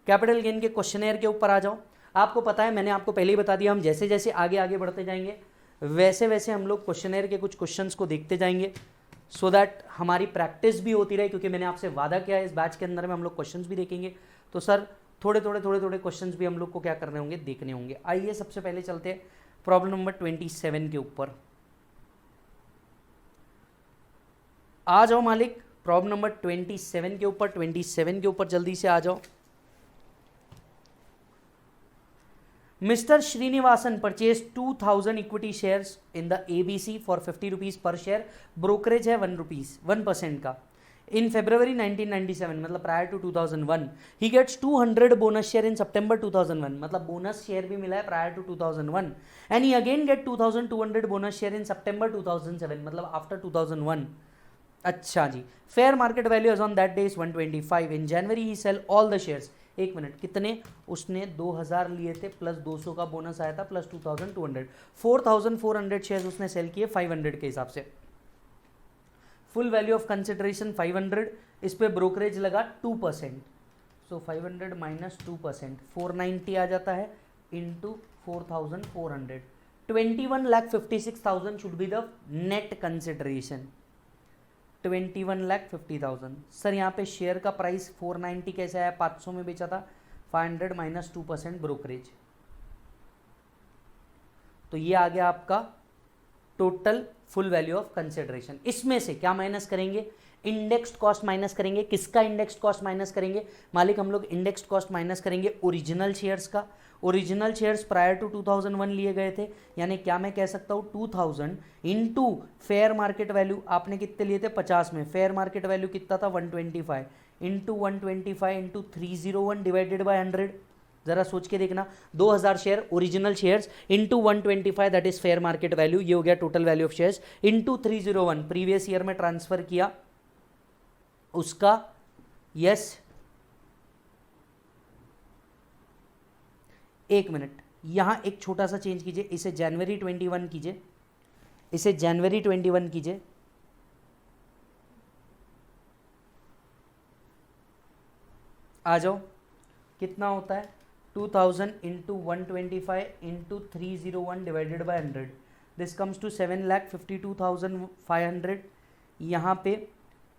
Capital gain के questionnaire के ऊपर आ जाओ। आपको पता है, मैंने आपको पहले ही बता दिया, हम जैसे जैसे आगे आगे बढ़ते जाएंगे वैसे वैसे हम लोग क्वेश्चनेयर के कुछ क्वेश्चंस को देखते जाएंगे, सो दैट हमारी प्रैक्टिस भी होती रहे, क्योंकि मैंने आपसे वादा किया है इस बैच के अंदर में हम लोग क्वेश्चंस भी देखेंगे। तो सर थोड़े थोड़े क्वेश्चंस भी हम लोग को क्या करने होंगे, देखने होंगे। आइए सबसे पहले चलते हैं प्रॉब्लम नंबर 27 के ऊपर। आ जाओ मालिक, प्रॉब्लम नंबर 27 के ऊपर, 27 के ऊपर जल्दी से आ जाओ। Mr. Srinivasan purchased 2000 equity shares in the ABC for 50 rupees per share, brokerage है 1% का। In February 1997 मतलब prior to 2001, he gets 200 bonus share in September 2001 मतलब bonus share भी मिला है prior to 2001, and he again get 2200 bonus share in September 2007 मतलब after 2001। अच्छा जी, fair market value as on that day is 125। In January he sell all the shares. एक minute, कितने? उसने 2000 लिए थे प्लस 200 का बोनस आया था प्लस 2200, 4400 शेयर्स उसने सेल किए 500 के हिसाब से। फुल वैल्यू ऑफ कंसिडरेशन 500, इस पे ब्रोकरेज लगा 2%, सो 500 माइनस 2% 490 आ जाता है into 4400। 21,56,000 should be the net consideration, 21,50,000। Sir यहाँ पे शेयर का प्राइस 490 कैसे आया? 500 में बेचा था, 500 माइनस 2% ब्रोकरेज, तो ये आ गया आपका total full value of consideration. इसमें से क्या माइनस करेंगे? इंडेक्स्ड कॉस्ट माइनस करेंगे। किसका इंडेक्स्ड कॉस्ट माइनस करेंगे मालिक? हम लोग इंडेक्स्ड कॉस्ट माइनस करेंगे ओरिजिनल शेयर्स का। ओरिजिनल शेयर्स प्रायर टू 2001 लिए गए थे, यानी क्या मैं कह सकता हूँ 2000 इंटू फेयर मार्केट वैल्यू। आपने कितने लिए थे? 50 में। फेयर मार्केट वैल्यू कितना था? 125 इंटू 125 इंटू 301 डिवाइडेड बाय 100। जरा सोच के देखना, 2000 share original shares into 125 that is fair market value, ये हो गया total value of shares, into 301 previous year में ट्रांसफर किया उसका। यस, एक मिनट, यहां एक छोटा सा चेंज कीजिए, इसे जनवरी 21 कीजिए, इसे जनवरी 21 कीजिए। आ जाओ, कितना होता है? 2000 into 125 into 301 divided by 100, this comes to 7,52,500। यहाँ पे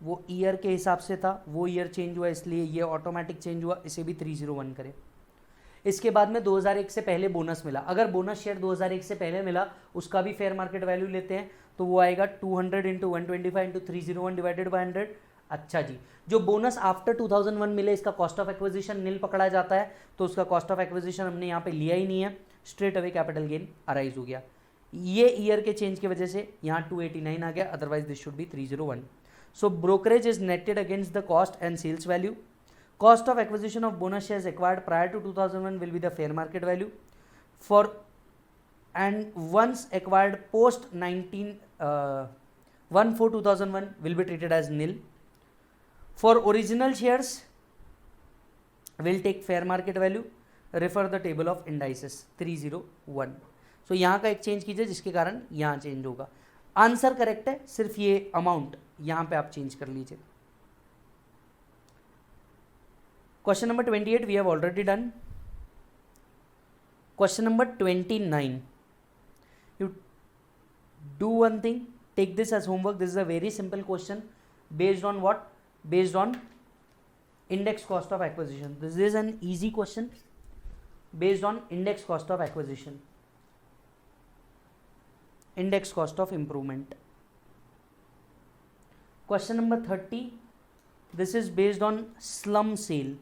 वो ईयर के हिसाब से था, वो ईयर चेंज हुआ इसलिए ये ऑटोमेटिक चेंज हुआ, इसे भी 301 करें। इसके बाद में 2001 से पहले बोनस मिला, अगर बोनस शेयर 2001 से पहले मिला उसका भी फेयर मार्केट वैल्यू लेते हैं, तो वो आएगा 200 इंटू 125 इंटू 301 डिवाइडेड बाय 100। अच्छा जी, जो बोनस आफ्टर 2001 मिले इसका कॉस्ट ऑफ एक्विजिशन नील पकड़ा जाता है, तो उसका कॉस्ट ऑफ एक्विजिशन हमने यहाँ पे लिया ही नहीं है, straight away capital gain arise हो गया। ये ईयर के चेंज की वजह से यहाँ 289 आ गया, otherwise this should be 301। So brokerage is netted against the cost and sales value. Cost of acquisition of bonus shares acquired prior to 2001 will be the fair market value for, and once acquired post 1/4/2001 will be treated as nil. For original shares will take fair market value, refer the table of indices 301। so यहाँ का एक change कीजिए जिसके कारण यहाँ change होगा। Answer correct है, सिर्फ ये अमाउंट यहाँ पे आप चेंज कर लीजिए। Question number 28 we have already done. Question number 29. You do one thing, take this as homework. This is a very simple question based on what? Based on index cost of acquisition. This is an easy question based on index cost of acquisition, index cost of improvement. Question number 30. This is based on slum sale.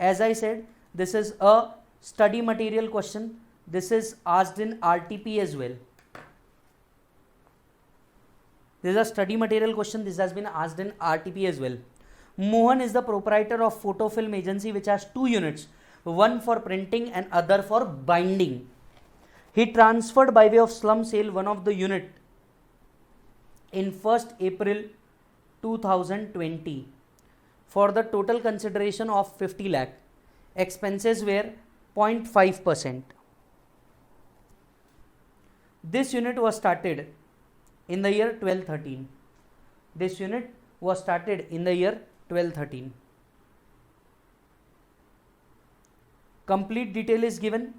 As I said, this is a study material question. This is asked in RTP as well. This is a study material question. This has been asked in RTP as well. Mohan is the proprietor of photofilm agency which has 2 units, one for printing and other for binding. He transferred by way of slum sale one of the unit in 1st April 2020 for the total consideration of 50 lakh. Expenses were 0.5%. This unit was started in the year 1213. This unit was started in the year 1213. Complete detail is given.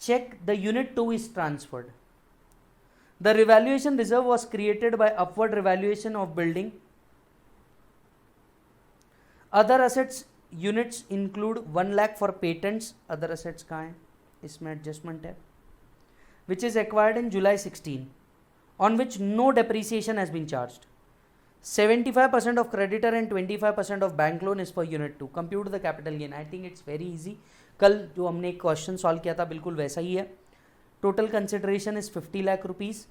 Check the unit 2 is transferred. The revaluation reserve was created by upward revaluation of building. Other assets units include 1 lakh for patents. Other assets कहाँ है, इसमें adjustment है, which is acquired in July 16, on which no depreciation has been charged. 75% of creditor and 25% of bank loan is for unit 2. Compute the capital gain. I think it's very easy. कल जो हमने एक question solve किया था बिल्कुल वैसा ही है. Total consideration is 50 lakh rupees.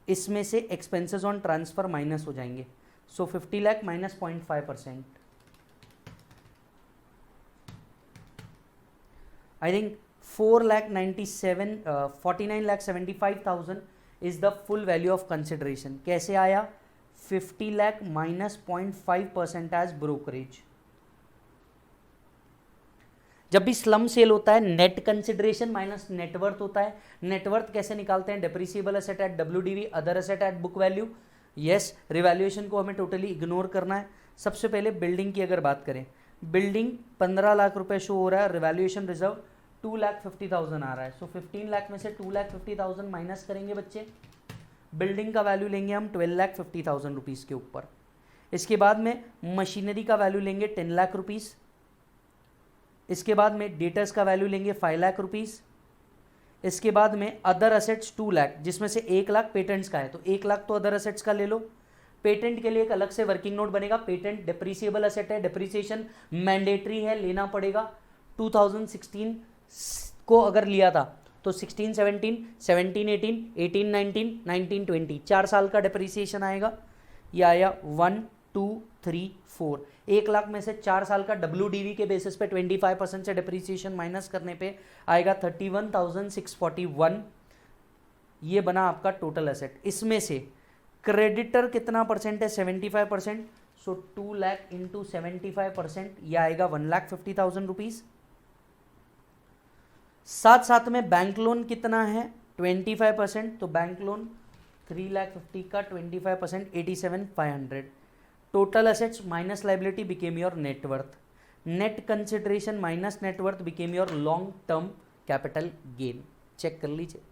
इसमें से एक्सपेंसेस ऑन ट्रांसफर माइनस हो जाएंगे. सो 50 lakh minus 0.5%. I think 49,75,000 is the full value of consideration. कैसे आया? 50 लाख माइनस 0.5% एज ब्रोकरेज. जब भी स्लम सेल होता है नेट कंसिडरेशन माइनस नेटवर्थ होता है. नेटवर्थ कैसे निकालते हैं? Depreciable asset eight WDV, other asset eight book value. Yes, revaluation को हमें टोटली इग्नोर करना है. सबसे पहले बिल्डिंग की अगर बात करें, बिल्डिंग 15 लाख रुपए शो हो रहा है, रिवैल्यूएशन रिजर्व 2,50,000 आ रहा है. सो 15 लाख में से 2,50,000 माइनस करेंगे बच्चे. बिल्डिंग का वैल्यू लेंगे हम 12,50,000 रुपीज़ के ऊपर. इसके बाद में मशीनरी का वैल्यू लेंगे 10 लाख रुपीज़. इसके बाद में डेटर्स का वैल्यू लेंगे 5 लाख रुपीज़. इसके बाद में अदर असेट्स 2 लाख, जिसमें से 1 लाख पेटेंट्स का है, तो 1 लाख तो अदर असेट्स का ले लो. पेटेंट के लिए एक अलग से वर्किंग नोट बनेगा. पेटेंट डिप्रिसिएबल असेट है, डिप्रिसिएशन मैंडेटरी है, लेना पड़ेगा. 2016 को अगर लिया था तो 16-17, 17-18, 18-19, 19-20 4 साल का डिप्रिसिएशन आएगा. ये आया 1, 2, 3, 4. 1 लाख में से 4 साल का WDV के बेसिस पे 25% से डिप्रिसिएशन माइनस करने पे आएगा 31,641. ये बना आपका टोटल एसेट. इसमें से क्रेडिटर कितना परसेंट है? 75%. सो 2 लाख इंटू 75%, यह आएगा 1,50,000 रुपीज़. साथ साथ में बैंक लोन कितना है? 25%. तो बैंक लोन 3,50,000 का 25%, 87,500. Total assets minus liability became your net worth. Net consideration minus net worth became your long term capital gain. Check कर लीजिए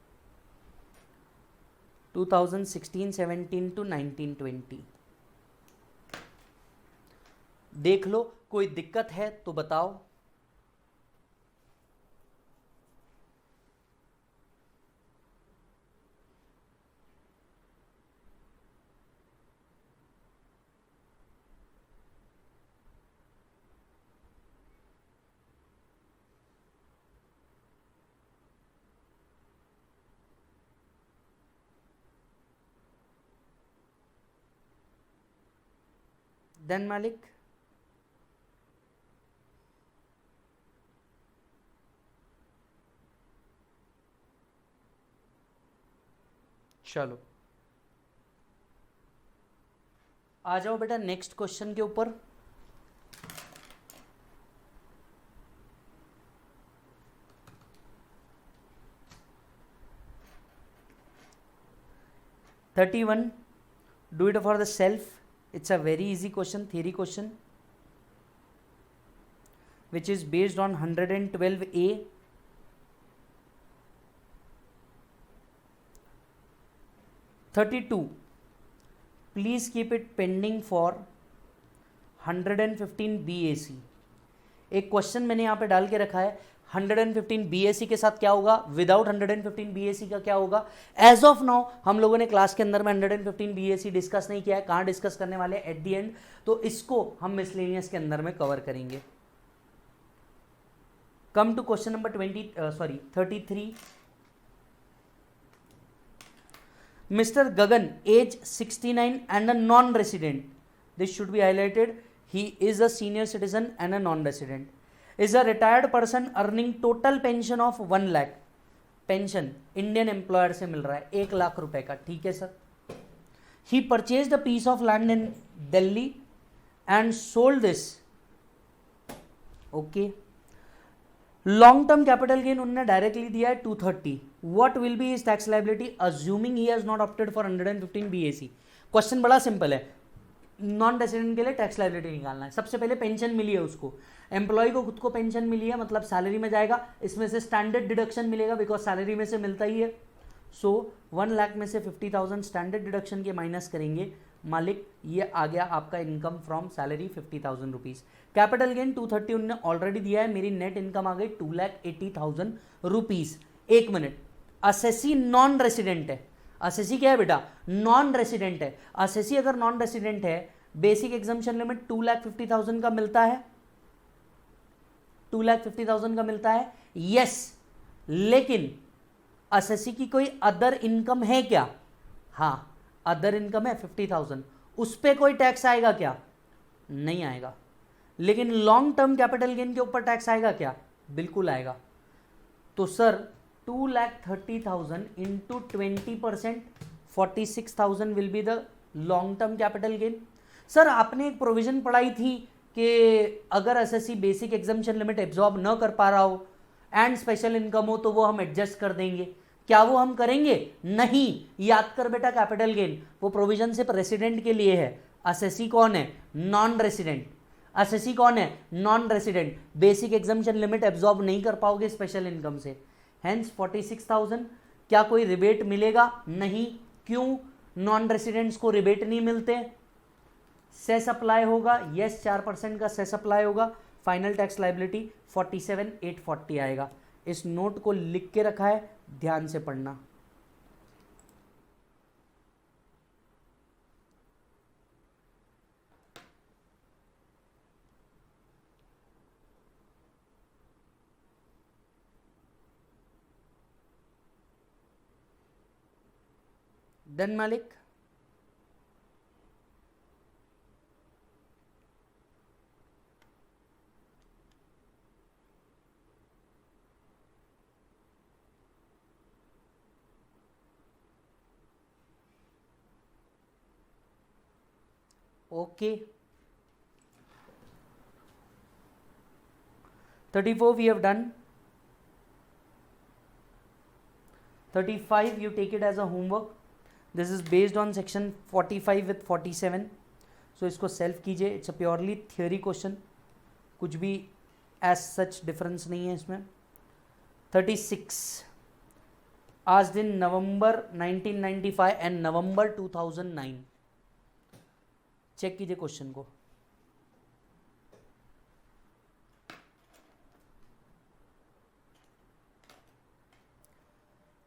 2016-17 टू 19-20. देख लो, कोई दिक्कत है तो बताओ. देन मालिक, चलो आ जाओ बेटा नेक्स्ट क्वेश्चन के ऊपर. (31) do it for the self. It's a very easy question, theory question, which is based on 112A. 32, please keep it pending for 115 BAC. एक क्वेश्चन मैंने यहाँ पे डाल के रखा है, 115 BAC के साथ क्या होगा, विदाउट 115 BAC का क्या होगा. एज ऑफ नाउ हम लोगों ने क्लास के अंदर में 115 BAC डिस्कस नहीं किया है. कहाँ डिस्कस करने वाले हैं? At the end. तो इसको हम मिसलेनियस के अंदर में कवर करेंगे. Come to question number 33. Mr. Gagan, age 69 and a non-resident. This should be highlighted. He is a senior citizen and a non-resident. Is a retired person earning total pension of 1 lakh. Pension Indian employer से मिल रहा है 1 लाख रुपए का. ठीक है sir. He purchased a piece of land in Delhi and sold this. Okay. Long term capital gain उन्होंने directly दिया है 230. What will be his tax liability assuming he has not opted for 115 BAC. Question बड़ा simple है. Non resident के लिए tax liability निकालना है. सबसे पहले पेंशन मिली है उसको, एम्प्लॉय को खुद को पेंशन मिली है मतलब सैलरी में जाएगा, इसमें से स्टैंडर्ड डिडक्शन मिलेगा बिकॉज सैलरी में से मिलता ही है। सो 1 लाख में से 50,000 स्टैंडर्ड डिडक्शन के माइनस करेंगे मालिक, ये आ गया आपका income from salary 50,000 rupees. Capital gain 230 उन्होंने ऑलरेडी दिया है, मेरी नेट इनकम आ गई 2,80,000 रुपीज़। एक मिनट, असेसी नॉन रेसिडेंट है, असेसी क्या है बेटा, नॉन रेसिडेंट है। असेसी अगर नॉन रेसिडेंट है, बेसिक एग्जम्पशन लिमिट 2,50,000 का मिलता है, 2,50,000 का मिलता है, यस। लेकिन असेसी की कोई अदर इनकम है क्या? हाँ, अदर इनकम है 50,000, उस पर कोई टैक्स आएगा क्या? नहीं आएगा। लेकिन लॉन्ग टर्म कैपिटल गेन के ऊपर टैक्स आएगा क्या? बिल्कुल आएगा। तो sir 2,30,000 into 20%, 46,000 will be the long term capital gain. Sir आपने एक प्रोविजन पढ़ाई थी कि अगर SSC basic exemption limit absorb न कर पा रहा हो एंड स्पेशल इनकम हो तो वो हम एडजस्ट कर देंगे। क्या वो हम करेंगे? नहीं। याद कर बेटा, कैपिटल गेन वो प्रोविजन सिर्फ रेसिडेंट के लिए है। एसएससी कौन है? Non resident. एसएससी कौन है? Non resident. Basic exemption limit absorb नहीं कर पाओगे स्पेशल इनकम से। हेंस 46,000। क्या कोई रिबेट मिलेगा? नहीं। क्यों? नॉन रेसिडेंट्स को रिबेट नहीं मिलते। सेस अप्लाई होगा, यस 4% का सेस अप्लाई होगा। फाइनल टैक्स लाइबिलिटी 47,840 आएगा। इस नोट को लिख के रखा है, ध्यान से पढ़ना। डन मालिक? Okay. 34 we have done. 35 you take it as a homework. This is based on section 45 with 47. So इसको सेल्फ कीजिए। It's a purely theory question, कुछ भी एज सच डिफरेंस नहीं है इसमें। 36 आज दिन नवंबर 1995 एंड नवंबर 2009। चेक कीजिए क्वेश्चन को।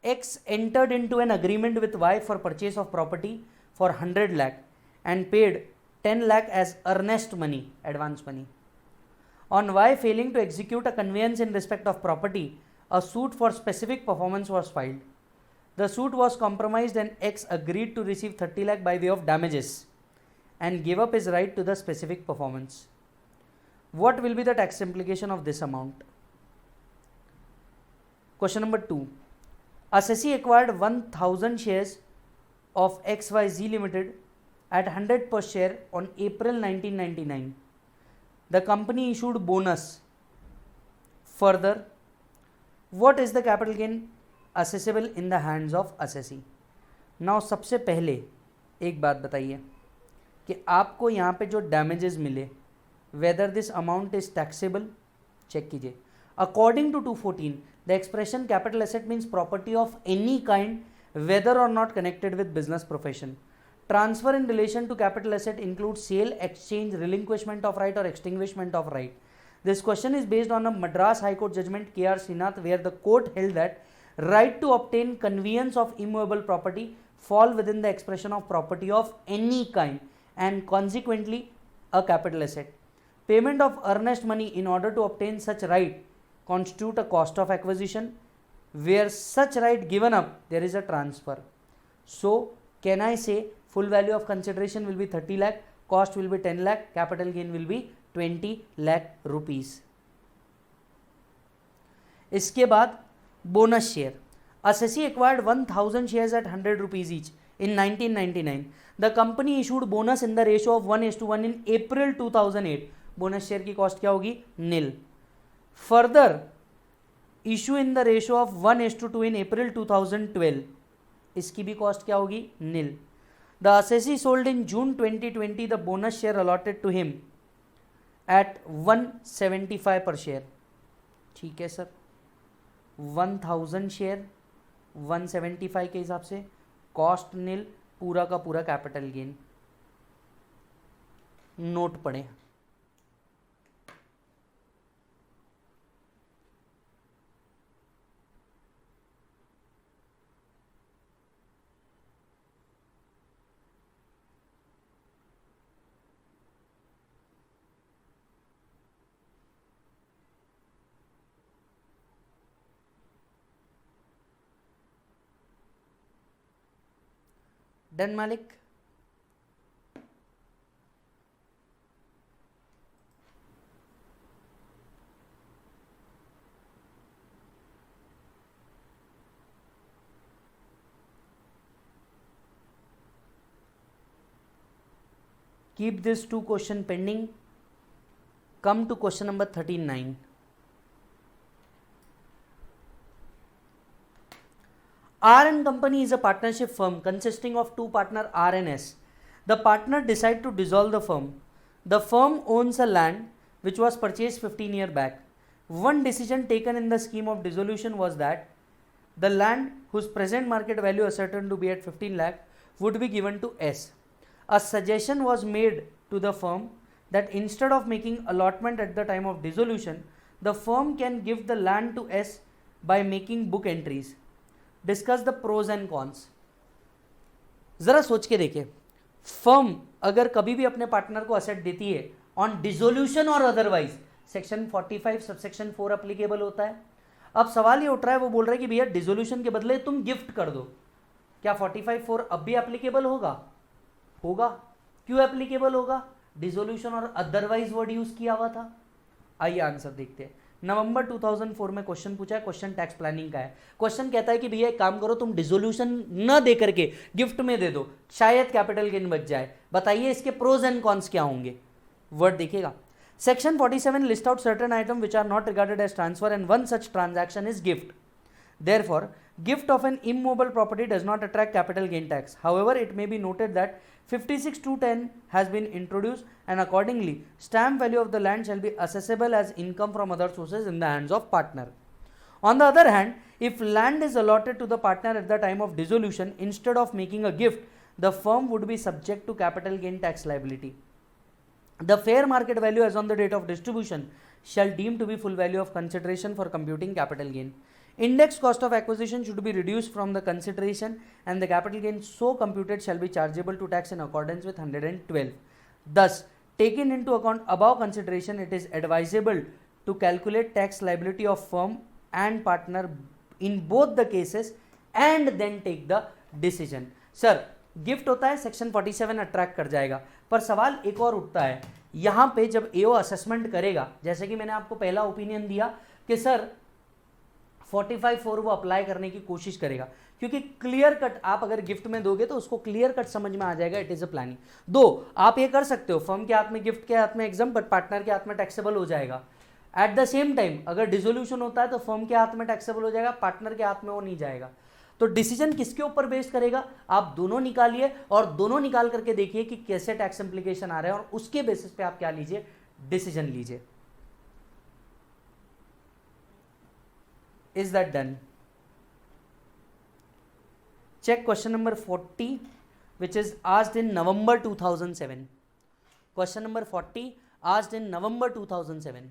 X entered into an agreement with Y for purchase of property for 100 lakh and paid 10 lakh as earnest money, advance money. On Y failing to execute a conveyance in respect of property, a suit for specific performance was filed. The suit was compromised and X agreed to receive 30 lakh by way of damages and gave up his right to the specific performance. What will be the tax implication of this amount? Question number 2. Assessee acquired 1,000 shares of XYZ Limited at 100 per share on April 1999. The company issued bonus. Further, what is the capital gain assessable in the hands of assessee? Now सबसे पहले एक बात बताइए कि आपको यहाँ पे जो डैमेजेस मिले, whether this amount is taxable. Check कीजिए। According to 214 the expression capital asset means property of any kind whether or not connected with business profession. Transfer in relation to capital asset include sale, exchange, relinquishment of right or extinguishment of right. This question is based on a Madras high court judgment KR Srinath where the court held that right to obtain conveyance of immovable property fall within the expression of property of any kind and consequently a capital asset. Payment of earnest money in order to obtain such right constitute a cost of acquisition. Where such right given up, there is a transfer. So can I say full value of consideration will be 30 lakh, cost will be 10 lakh, capital gain will be 20 lakh rupees. इसके बाद bonus share. Assessee acquired 1,000 shares at 100 rupees each in 1999. The company issued bonus in the ratio of 1:1 in April 2008. Bonus share की cost क्या होगी? nil. Further, issue in the ratio of 1:2 in April 2012. इसकी भी cost क्या होगी? nil. The assessee sold in June 2020 the bonus share allotted to him at 175 per share. ठीक है sir, 1000 share 175 के हिसाब से, कॉस्ट नील, पूरा का पूरा कैपिटल गेन। नोट पढ़े। डन मालिक? Keep this 2 question pending. Come to question number 39. R and Company is a partnership firm consisting of two partners R and S. The partner decide to dissolve the firm. The firm owns a land which was purchased 15 years back. One decision taken in the scheme of dissolution was that the land whose present market value ascertained to be at 15 lakh would be given to S. A suggestion was made to the firm that instead of making allotment at the time of dissolution, the firm can give the land to S by making book entries. Discuss the pros and cons. जरा सोच के देखिए, firm अगर कभी भी अपने partner को asset देती है ऑन डिसोल्यूशन और अदरवाइज, सेक्शन 45 सबसेक्शन 4 अप्लीकेबल होता है। अब सवाल ये उठ रहा है, वो बोल रहा है कि भैया डिसोल्यूशन के बदले तुम गिफ्ट कर दो, क्या 45(4) अब भी एप्लीकेबल होगा? होगा। क्यों एप्लीकेबल होगा? डिसोल्यूशन और अदरवाइज वर्ड यूज किया हुआ था। आइए आंसर देखते हैं। नवंबर 2004 में क्वेश्चन पूछा है, क्वेश्चन टैक्स प्लानिंग का है। क्वेश्चन कहता है कि भैया एक काम करो, तुम डिसोल्यूशन न दे करके गिफ्ट में दे दो, शायद कैपिटल गेन बच जाए। बताइए इसके प्रोज एंड कॉन्स क्या होंगे? वर्ड देखिएगा। Section 47 list out certain item which are not regarded as transfer and one such transaction is gift. Therefore, gift of an immobile property does not attract capital gain tax. However, it may be noted that 56(2)(10) has been introduced, and accordingly, stamp value of the land shall be assessable as income from other sources in the hands of partner. On the other hand, if land is allotted to the partner at the time of dissolution instead of making a gift, the firm would be subject to capital gain tax liability. The fair market value as on the date of distribution shall deem to be full value of consideration for computing capital gain. Index cost of acquisition should be reduced from the consideration, and the capital gain so computed shall be chargeable to tax in accordance with 112. Thus, taking into account above consideration, it is advisable to calculate tax liability of firm and partner in both the cases and then take the decision. Sir gift होता है, section 47 attract कर जाएगा, पर सवाल एक और उठता है यहाँ पे, जब एओ असेसमेंट करेगा, जैसे कि मैंने आपको पहला ओपिनियन दिया कि सर 45(4) वो अप्लाई करने की कोशिश करेगा, क्योंकि क्लियर कट आप अगर गिफ्ट में दोगे तो उसको क्लियर कट समझ में आ जाएगा, इट इज अ प्लानिंग। दो आप ये कर सकते हो, फर्म के हाथ में गिफ्ट के हाथ में एग्जाम, बट पार्टनर के हाथ में टैक्सेबल हो जाएगा। एट द सेम टाइम अगर डिसोल्यूशन होता है तो फर्म के हाथ में टैक्सेबल हो जाएगा, पार्टनर के हाथ में वो नहीं जाएगा। तो डिसीजन किसके ऊपर बेस्ड करेगा? आप दोनों निकालिए और दोनों निकाल करके देखिए कि कैसे टैक्स इंप्लीकेशन आ रहे हैं, और उसके बेसिस पे आप क्या लीजिए, डिसीजन लीजिए। Is that done? Check question number 40, which is asked in November 2007. Question number 40 asked in November 2007.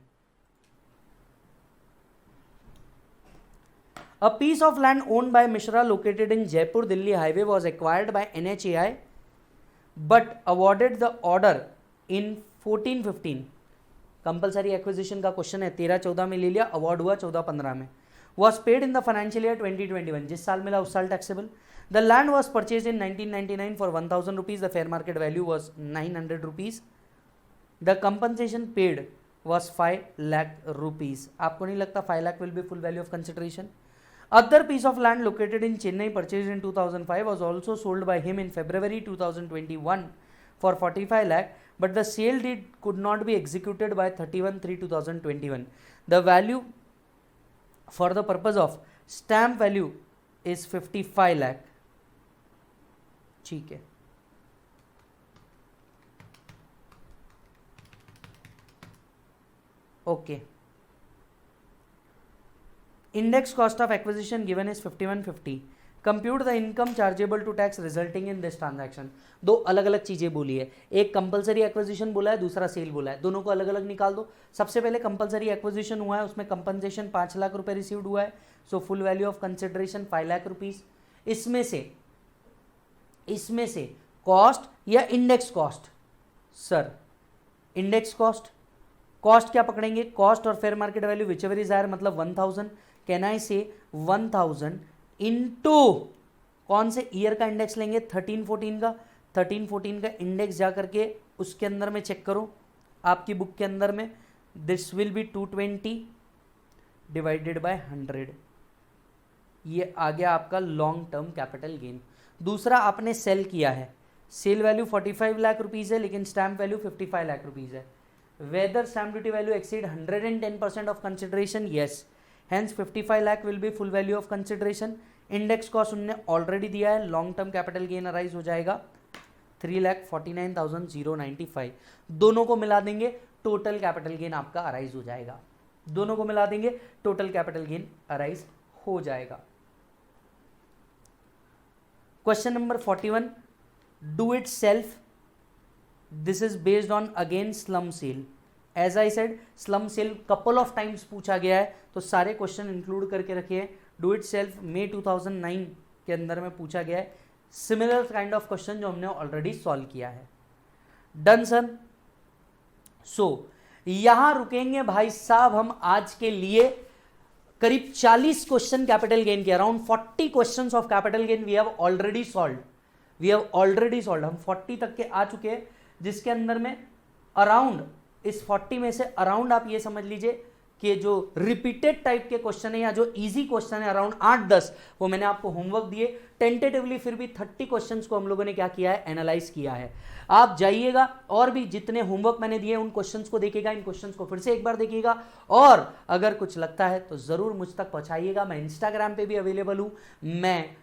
A piece of land owned by Mishra located in Jaipur Delhi highway was acquired by NHAI but awarded the order in 1415. Compulsory acquisition का question है, 13-14 में ले लिया, award हुआ 14-15 में। Was paid in the financial year 2021. जिस साल मिला उस साल taxable. The land was purchased in 1999 for 1000 rupees. The fair market value was 900 rupees. The compensation paid was 5 lakh rupees. आपको नहीं लगता 5 lakh will be full value of consideration? Other piece of land located in Chennai purchased in 2005 was also sold by him in February 2021 for 45 lakh, but the sale deed could not be executed by 31/3/2021. The value for the purpose of stamp value is 55 lakh. ठीक है, okay, index cost of acquisition given is 5150. Compute the income chargeable to tax resulting in this transaction. दो अलग अलग चीजें बोली है, एक compulsory acquisition बोला है, दूसरा सेल बोला है, दोनों को अलग अलग निकाल दो. सबसे पहले कंपलसरी एक्विजिशन हुआ है, उसमें कंपनसेशन 5 लाख रुपए रिसीव्ड हुआ है, so full value of consideration 5 lakh rupees. इसमें से कॉस्ट या index cost? Sir index cost. Cost क्या पकड़ेंगे? कॉस्ट और fair market value whichever is higher, मतलब 1000. कैन आई से 1000 इंटू कौन से ईयर का इंडेक्स लेंगे? 13-14 का. 13-14 का इंडेक्स जा करके उसके अंदर में चेक करो आपकी बुक के अंदर में. This will be 220 divided by 100. ये आ गया आपका लॉन्ग टर्म कैपिटल गेन. दूसरा आपने सेल किया है, सेल वैल्यू 45 लाख रुपीज है लेकिन स्टैम्प वैल्यू 55 लाख रुपीज है. Whether stamp duty value exceed 110% of consideration? Yes. Hence 55 lakh will be full value of consideration. Index cost उन्होंने ऑलरेडी दिया है, long term capital gain arise हो जाएगा 3,49,095. दोनों को मिला देंगे, टोटल कैपिटल गेन आपका अराइज हो जाएगा. दोनों को मिला देंगे, टोटल कैपिटल गेन अराइज हो जाएगा. Question number 41, do it self. This is based on again slump sale. As I said slump sale couple of times पूछा गया है, तो सारे क्वेश्चन इंक्लूड करके रखिए. डू इट सेल्फ मई 2009 के अंदर में पूछा गया है. सिमिलर काइंड ऑफ क्वेश्चन जो हमने ऑलरेडी सॉल्व किया है. Done sir. सो यहां रुकेंगे भाई साहब हम आज के लिए. करीब 40 क्वेश्चन कैपिटल गेन के, around 40 questions of capital gain we have already solved. हम 40 तक के आ चुके हैं, जिसके अंदर में अराउंड इस 40 में से अराउंड आप ये समझ लीजिए कि जो रिपीटेड टाइप के क्वेश्चन है या जो इजी क्वेश्चन है अराउंड 8-10 वो मैंने आपको होमवर्क दिए. टेंटेटिवली फिर भी 30 क्वेश्चंस को हम लोगों ने क्या किया है? एनालाइज किया है. आप जाइएगा और भी जितने होमवर्क मैंने दिए उन क्वेश्चंस को देखिएगा, इन क्वेश्चंस को फिर से एक बार देखिएगा, और अगर कुछ लगता है तो जरूर मुझ तक पहुंचाइएगा. मैं इंस्टाग्राम पे भी अवेलेबल हूं, मैं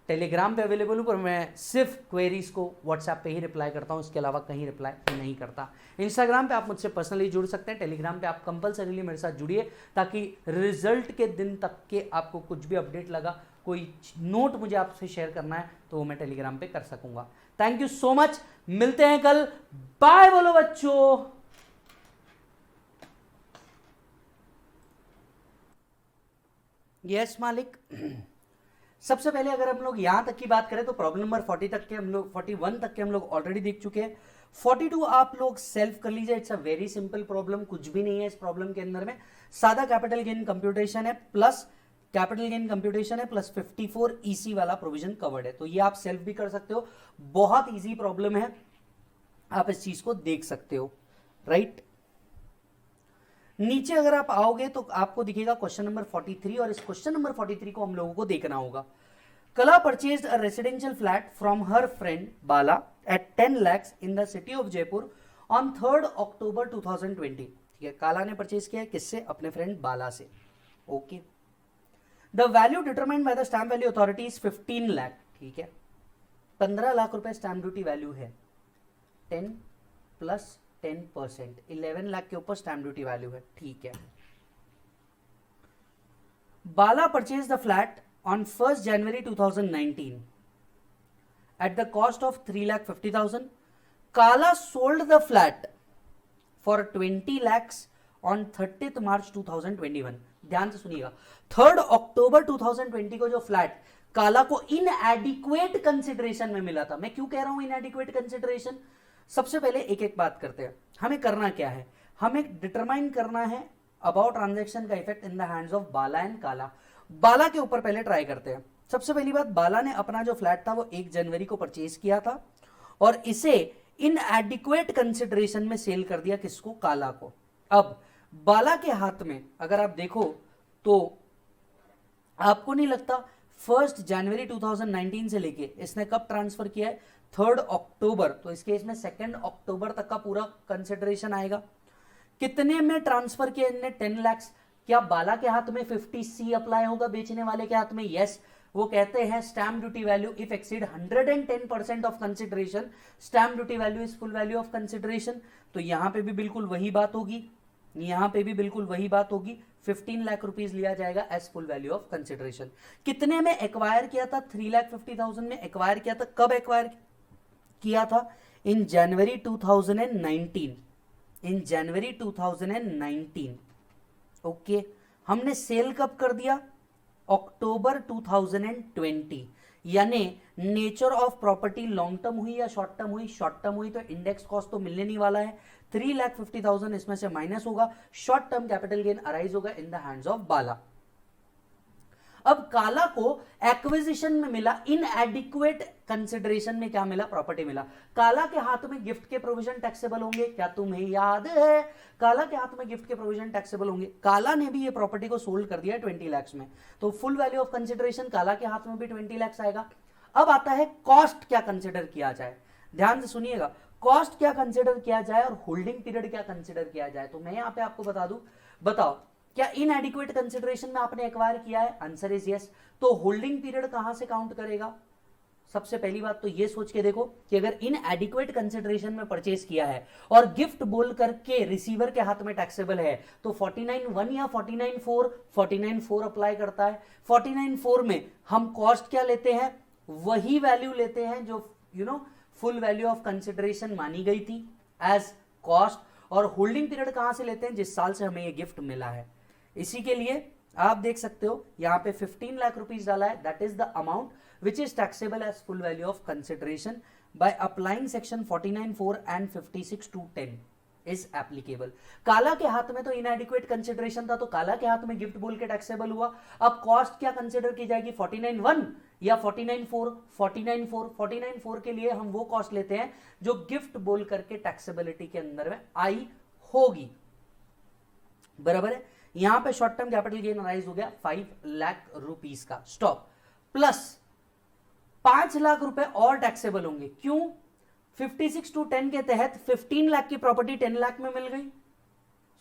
टेलीग्राम पे अवेलेबल हूँ, पर मैं सिर्फ क्वेरीज को व्हाट्सएप पे ही रिप्लाई करता हूँ, इसके अलावा कहीं रिप्लाई नहीं करता. इंस्टाग्राम पे आप मुझसे पर्सनली जुड़ सकते हैं, टेलीग्राम पे आप कंपलसरीली मेरे साथ जुड़िए, ताकि रिजल्ट के दिन तक के आपको कुछ भी अपडेट लगा, कोई नोट मुझे आपसे शेयर करना है तो वो मैं टेलीग्राम पे कर सकूंगा. Thank you so much. मिलते हैं कल. बाय बोलो बच्चों. यस मालिक. सबसे पहले अगर हम लोग यहां तक की बात करें तो प्रॉब्लम नंबर 40 तक के हम लोग 41 तक के हम लोग ऑलरेडी देख चुके हैं. 42 आप लोग सेल्फ कर लीजिए. It's a very simple problem, कुछ भी नहीं है इस प्रॉब्लम के अंदर में. सादा कैपिटल गेन कंप्यूटेशन है प्लस 54 ईसी वाला प्रोविजन कवर्ड है, तो ये आप सेल्फ भी कर सकते हो. बहुत ईजी प्रॉब्लम है, आप इस चीज को देख सकते हो. राइट, नीचे अगर आप आओगे तो आपको दिखेगा क्वेश्चन नंबर 43, और इस क्वेश्चन नंबर 43 को हम लोगों को देखना होगा. Kala purchased a residential flat from her friend Bala at 10 lakhs in the city of Jaipur on 3rd October 2020. ठीक है, काला ने परचेज किया किससे? अपने फ्रेंड बाला से. Okay, the value determined by the stamp value authority is 15 lakh. ठीक है, 15 लाख रुपए स्टैम्प ड्यूटी वैल्यू है. 10 + 10%, 11 लाख के ऊपर स्टैम्प ड्यूटी वैल्यू है. ठीक है, Bala purchase the flat on 1st January 2019 at the cost of 3,50,000. Kala sold the flat for 20 lakhs on 30th March 2021. ध्यान से सुनिएगा, 3rd October 2020 को जो फ्लैट काला को इनएडिक्वेट कंसिडरेशन में मिला था. मैं क्यों कह रहा हूं इनएडिक्वेट कंसिडरेशन? सबसे पहले एक एक बात करते हैं. हमें करना क्या है? हमें डिटरमाइन करना है अबाउट ट्रांजैक्शन का effect in the hands of Bala and काला. बाला के ऊपर पहले ट्राई करते हैं. सबसे पहली बात, बाला ने अपना जो फ्लैट था वो 1 जनवरी को परचेज किया था और इसे इनएडिक्वेट कंसिडरेशन में सेल कर दिया. किसको? काला को. अब बाला के हाथ में अगर आप देखो तो आपको नहीं लगता 1st January 2019 से लेके इसने कब ट्रांसफर किया है? 3rd October. तो इस केस में 2nd October तक का पूरा कंसिडरेशन आएगा. कितने में ट्रांसफर किया इनने? 10 लाख. क्या बाला के हाथ में 50C अप्लाई होगा बेचने वाले के हाथ में? यस. वो कहते हैं stamp duty value if exceed 110% of consideration, stamp duty value is full value of consideration. तो यहां पे भी बिल्कुल वही बात होगी. यहां पे भी बिल्कुल वही बात होगी, 15 लाख रुपीज लिया जाएगा as full value of consideration. कितने में एक्वायर किया था? 3,50,000 में एक्वायर किया था। कब एक्वायर किया था? इन जनवरी 2019, इन जनवरी 2019। ओके, हमने सेल कब कर दिया? अक्टूबर 2020। यानी nature of property long term हुई या शॉर्ट टर्म हुई? शॉर्ट टर्म हुई, तो इंडेक्स कॉस्ट तो मिलने नहीं वाला है। 3,50,000 इसमें से माइनस होगा, short term capital gain arise होगा इन द हैंड्स ऑफ बाला। अब काला को एक्विजिशन में मिला, इनएडिक्वेट कंसिडरेशन में क्या मिला? प्रॉपर्टी मिला। काला के हाथ में गिफ्ट के प्रोविजन टैक्सेबल होंगे, क्या तुम्हें याद है? काला के हाथ में गिफ्ट के प्रोविजन टैक्सेबल होंगे। काला ने भी ये प्रॉपर्टी को सोल्ड कर दिया 20 लाख में, तो फुल वैल्यू ऑफ कंसिडरेशन काला के हाथ में भी 20 लाख आएगा। अब आता है कॉस्ट क्या कंसिडर किया जाए। ध्यान से सुनिएगा, कॉस्ट क्या कंसिडर किया जाए और होल्डिंग पीरियड क्या कंसिडर किया जाए। तो मैं यहां पे आपको बता दूं, बताओ क्या इनएडिक्वेट कंसिडरेशन में आपने एक्वायर किया है? Answer is yes. तो होल्डिंग पीरियड कहां से काउंट करेगा? सबसे पहली बात तो ये सोच के देखो कि अगर इनएडिक्वेट कंसिडरेशन में परचेज किया है और गिफ्ट बोल करके रिसीवर के हाथ में टैक्सेबल है, तो 49(1) या 49(4)? 49(4) अप्लाई करता है। 49(4) में हम कॉस्ट क्या लेते हैं? वही वैल्यू लेते हैं जो फुल वैल्यू ऑफ कंसिडरेशन मानी गई थी एज कॉस्ट। और होल्डिंग पीरियड कहां से लेते हैं? जिस साल से हमें ये गिफ्ट मिला है। इसी के लिए आप देख सकते हो यहां पे 15 लाख रुपीस डाला है, that is the amount which is taxable as full value of consideration by applying section 49(4) and 56(2)(10 is applicable. Kala के हाथ में तो इनएडिक्वेट कंसिडरेशन था, तो काला के हाथ में गिफ्ट बोल के टैक्सेबल हुआ। अब कॉस्ट क्या कंसिडर की जाएगी? 49(1) या 49(4)? 49(4). 49(4) के लिए हम वो कॉस्ट लेते हैं जो गिफ्ट बोल करके टैक्सेबिलिटी के अंदर में आई होगी, बराबर है। यहां पे short term capital gain rise हो गया 5 लाख रुपीस का, स्टॉप, प्लस 5 लाख रुपए और टैक्सेबल होंगे। क्यों? 56(2)(10 के तहत 15 लाख की प्रॉपर्टी 10 लाख में मिल गई,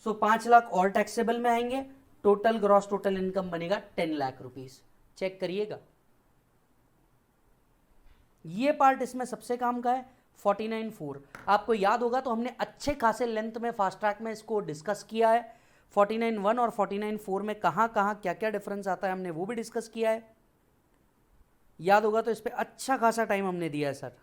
सो 5 लाख और टैक्सेबल में आएंगे। टोटल ग्रॉस टोटल इनकम बनेगा 10 लाख रुपीस। चेक करिएगा, ये पार्ट इसमें सबसे काम का है। 49(4) आपको याद होगा तो हमने अच्छे खासे लेंथ में फास्ट ट्रैक में इसको डिस्कस किया है। 49(1) और 49(4) में कहां कहां क्या क्या डिफरेंस आता है हमने वो भी डिस्कस किया है। याद होगा तो इस पे अच्छा खासा टाइम हमने दिया है सर।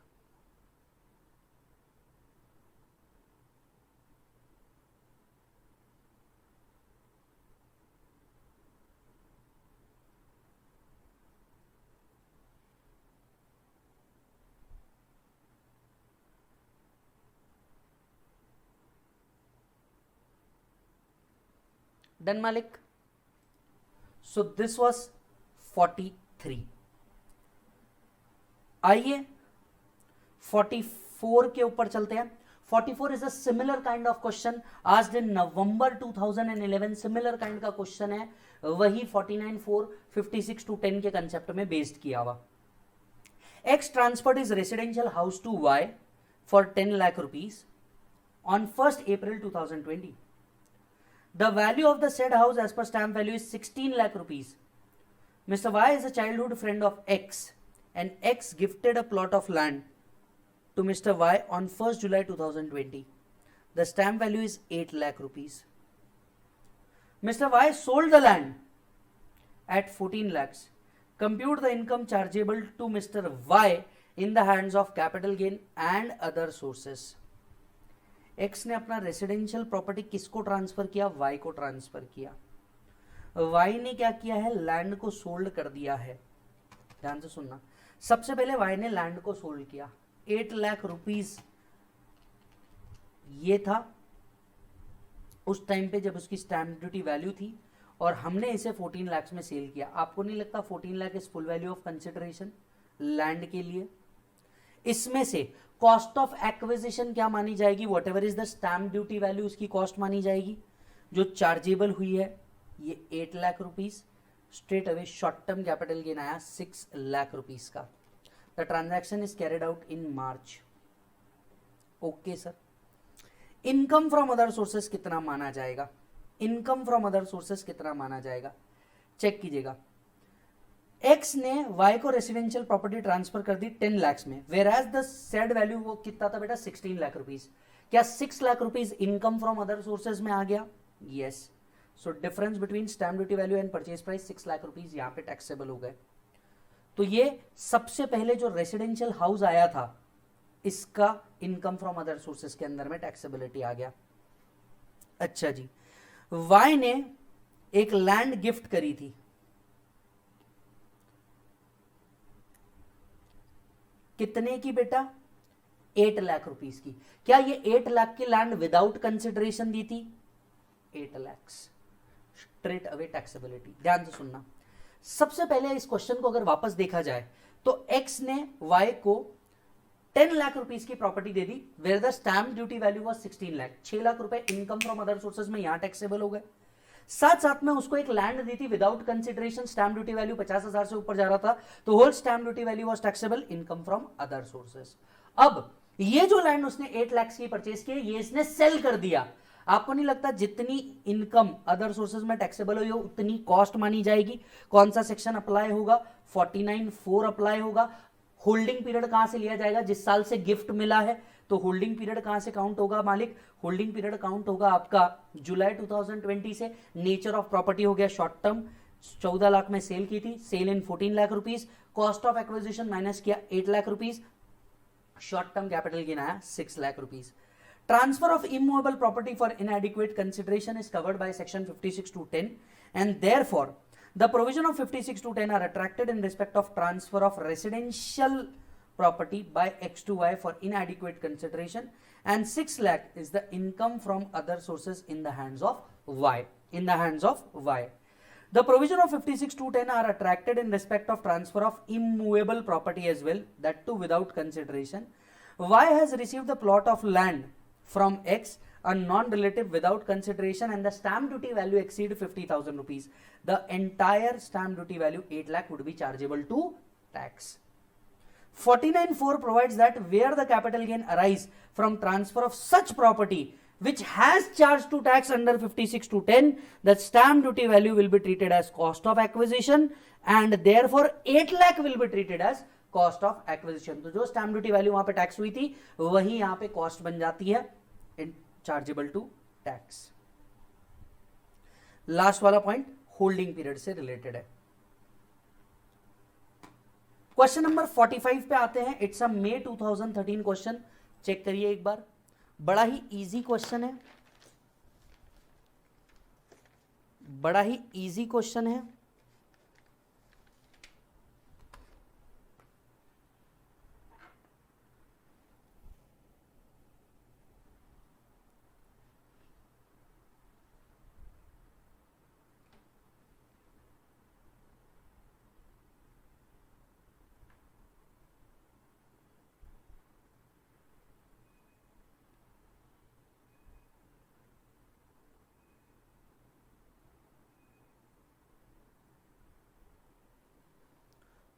डन मालिक? So this was 43। आइए 44 के ऊपर चलते हैं। 44 is a similar kind of question आज इन नवंबर 2011, सिमिलर काइंड का क्वेश्चन है, वही 49(4) 56(2)(10 के कंसेप्ट में बेस्ड किया हुआ। X transferred his residential house to Y for 10 lakh rupees on 1st April 2020. The value of the said house as per stamp value is 16 lakh rupees. Mr. Y is a childhood friend of X and X gifted a plot of land to Mr. Y on 1st July 2020. The stamp value is 8 lakh rupees. Mr. Y sold the land at 14 lakhs. Compute the income chargeable to Mr. Y in the hands of capital gain and other sources. X ने अपना residential property किसको transfer किया? Y को transfer किया। Y ने क्या किया है? लैंड को सोल्ड कर दिया है। ध्यान से सुनना, सबसे पहले Y ने लैंड को सोल्ड किया, 8 लाख रुपीस ये था उस टाइम पे जब उसकी स्टैंप ड्यूटी वैल्यू थी, और हमने इसे 14 लाख में सेल किया। आपको नहीं लगता 14 lakh is full value of consideration land के लिए? इसमें से कॉस्ट ऑफ एक्विजिशन क्या मानी जाएगी? What ever is the stamp duty value, उसकी कॉस्ट मानी जाएगी। जो चार्जेबल हुई है ये 8 lakh rupees. Straight away short term capital gain आया 6 लाख रुपीस का। The transaction is carried out in March. Okay sir, income from other sources कितना माना जाएगा? इनकम फ्रॉम अदर सोर्सेस कितना माना जाएगा? चेक कीजिएगा। एक्स ने वाई को रेसिडेंशियल प्रॉपर्टी ट्रांसफर कर दी 10 लाख में, where as the said value वो कितना था बेटा? 16 लाख रुपीस। क्या 6 lakh rupees income from other sources में आ गया? Yes. So difference between stamp duty value and purchase price 6 lakh rupees यहाँ पे टैक्सेबल हो गए। तो ये सबसे पहले जो रेसिडेंशियल हाउस आया था इसका इनकम फ्रॉम अदर सोर्सेस के अंदर में टैक्सेबिलिटी आ गया। अच्छा जी, वाई ने एक लैंड गिफ्ट करी थी, कितने की बेटा? 8 लाख रुपीस की। क्या ये 8 लाख की लैंड विदाउट कंसिडरेशन दी थी? 8 लाख स्ट्रेट अवे टैक्सेबिलिटी। ध्यान से सुनना, सबसे पहले इस क्वेश्चन को अगर वापस देखा जाए तो x ने y को 10 लाख रुपीस की प्रॉपर्टी दे दी, where the stamp duty value was 16 lakh. 6 lakh रुपए इनकम फ्रॉम अदर सोर्सेज में यहां टैक्सेबल हो गए। साथ साथ में उसको एक लैंड दी थी without consideration, stamp duty value 50,000 से ऊपर जा रहा था, तो whole stamp duty value was taxable income from other sources. अब ये जो लैंड उसने 8 लाख की परचेज की, ये इसने सेल कर दिया। आपको नहीं लगता जितनी इनकम अदर सोर्सेज में टैक्सेबल हुई उतनी कॉस्ट मानी जाएगी? कौन सा सेक्शन अप्लाई होगा? 49(4) अप्लाई होगा। होल्डिंग पीरियड कहां से लिया जाएगा? जिस साल से गिफ्ट मिला है, तो होल्डिंग पीरियड कहां से काउंट होगा मालिक? होल्डिंग पीरियड काउंट होगा आपका जुलाई 2020 से। नेचर ऑफ प्रॉपर्टी हो गया शॉर्ट टर्म, 14 लाख में सेल की थी, sale in 14 lakh rupees, cost of acquisition minus किया 8 lakh rupees, short term capital gain आया 6 lakh rupees. Transfer of immovable property for inadequate consideration is covered by section 56 to 10, and therefore the provision of 56 to 10 are attracted in respect of transfer of residential property by X to Y for inadequate consideration, and 6 lakh is the income from other sources in the hands of Y. In the hands of Y. The provision of 56 to 10 are attracted in respect of transfer of immovable property as well, that too without consideration. Y has received the plot of land from X, a non-relative, without consideration, and the stamp duty value exceed 50,000 rupees. The entire stamp duty value 8 lakh would be chargeable to tax. 49(4) provides that where the capital gain arise from transfer of such property which has charged to tax under 56 to 10, the stamp duty value will be treated as cost of acquisition, and therefore 8 lakh will be treated as cost of acquisition. तो जो stamp duty value वहां पे tax हुई थी वही यहां पे cost बन जाती है, चार्जेबल टू टैक्स। लास्ट वाला पॉइंट होल्डिंग पीरियड से रिलेटेड है। क्वेश्चन नंबर 45 पे आते हैं। It's a May 2013 question, check करिए एक बार, बड़ा ही इजी क्वेश्चन है, बड़ा ही इजी क्वेश्चन है।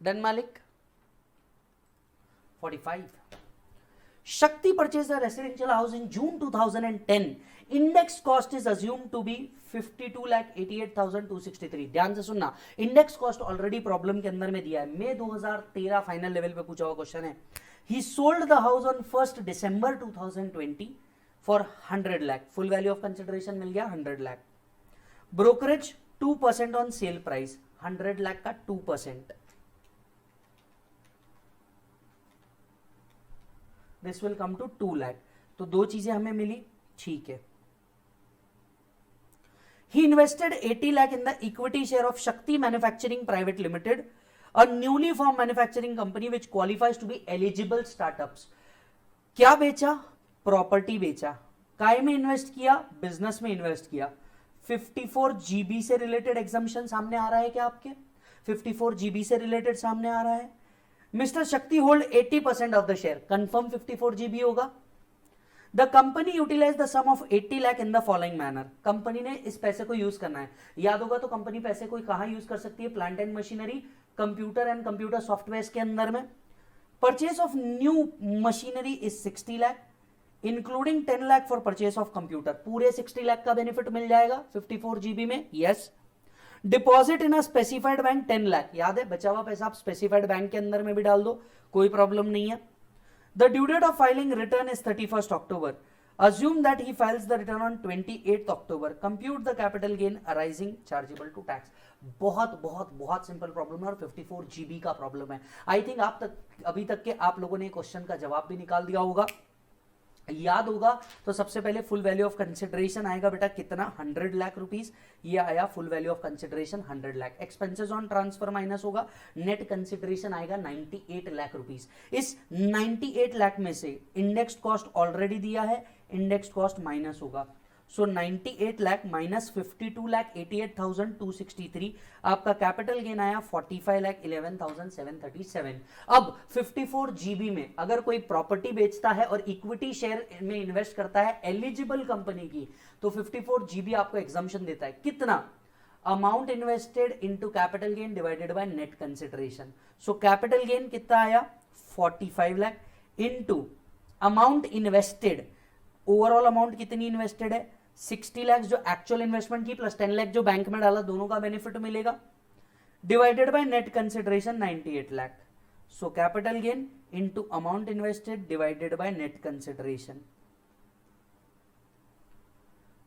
Done, Malik? 45. Shakti purchased a residential house in June 2010. Index cost is assumed to be 52,88,263. ध्यान से सुनना, इंडेक्स कॉस्ट ऑलरेडी प्रॉब्लम के अंदर में दिया है, मई 2013 फाइनल लेवल पे पूछा हुआ क्वेश्चन है। He sold the house on 1st December 2020 for 100 lakh. Full value of consideration मिल गया 100 lakh. Brokerage 2% on sale price, 100 lakh का 2%। This will come to 2 lakh. तो दो चीजें हमें मिली, ठीक है। He invested 80 lakh in the equity share of Shakti Manufacturing Private Limited, a newly formed manufacturing company which qualifies to be eligible startups. क्या बेचा? Property बेचा। काय में इन्वेस्ट किया? बिजनेस में इन्वेस्ट किया। 54 GB से रिलेटेड एग्जम्पशन सामने आ रहा है क्या आपके? 54 GB से रिलेटेड सामने आ रहा है। Mister Shakti hold 80% of the share, confirm 54 GB होगा। The company utilize the sum of 80 lakh in the following manner. Company ने इस पैसे को यूज करना है, याद होगा तो कंपनी पैसे को कहां यूज कर सकती है? Plant and machinery, computer and computer software के अंदर में। Purchase of new machinery is 60 lakh, including 10 lakh for purchase of computer. पूरे 60 लाख का बेनिफिट मिल जाएगा 54 GB में, yes. Deposit in a specified bank 10 lakh, याद है, बचा हुआ पैसा आप स्पेसिफाइड बैंक के अंदर में भी डाल दो, कोई प्रॉब्लम नहीं है। The due date of filing return is 31 October। Assume that he files the return on 28th October. Compute the capital gain arising chargeable to tax. बहुत बहुत बहुत सिंपल प्रॉब्लम है और 54 GB का प्रॉब्लम है. आई थिंक आप तक अभी तक के आप लोगों ने क्वेश्चन का जवाब भी निकाल दिया होगा, याद होगा. तो सबसे पहले फुल वैल्यू ऑफ कंसिडरेशन आएगा बेटा कितना, 100 लाख रुपीस. ये आया full value of consideration 100 lakh. Expenses on transfer minus होगा, नेट कंसिडरेशन आएगा 98 लाख रुपीस. इस 98 लाख में से इंडेक्स कॉस्ट ऑलरेडी दिया है, इंडेक्स कॉस्ट माइनस होगा. सो 98 लाख माइनस 52 लाख 88,263. आपका कैपिटल गेन आया 45 लाख 11,737. अब 54 GB में अगर कोई प्रॉपर्टी बेचता है और इक्विटी शेयर में इन्वेस्ट करता है एलिजिबल कंपनी की, तो 54 GB आपको एग्जम्पशन देता है. कितना? Amount invested into capital gain divided by net consideration. So capital gain कितना आया 45 lakh into amount invested. Overall amount कितनी इन्वेस्टेड है 60 लाख, जो एक्चुअल इन्वेस्टमेंट की प्लस 10 लाख जो बैंक में डाला, दोनों का बेनिफिट मिलेगा, divided by net consideration 98 lakh. So capital gain into amount invested divided by net consideration,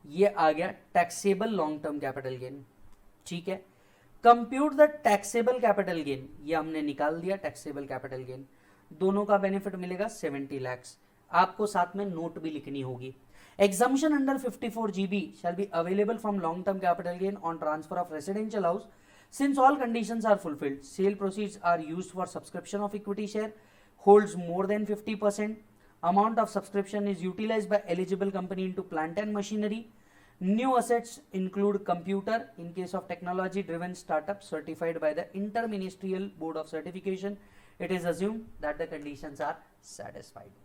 ये आ गया taxable long term capital gain. ठीक है, compute the taxable capital gain, ये हमने निकाल दिया. टैक्सेबल कैपिटल गेन दोनों का बेनिफिट मिलेगा 70 लाख. आपको साथ में नोट भी लिखनी होगी. Exemption under 54 GB shall be available from long-term capital gain on transfer of residential house since all conditions are fulfilled. Sale proceeds are used for subscription of equity share, holds more than 50%. Amount of subscription is utilized by eligible company into plant and machinery. New assets include computer in case of technology-driven startup certified by the Inter-Ministerial Board of Certification. It is assumed that the conditions are satisfied.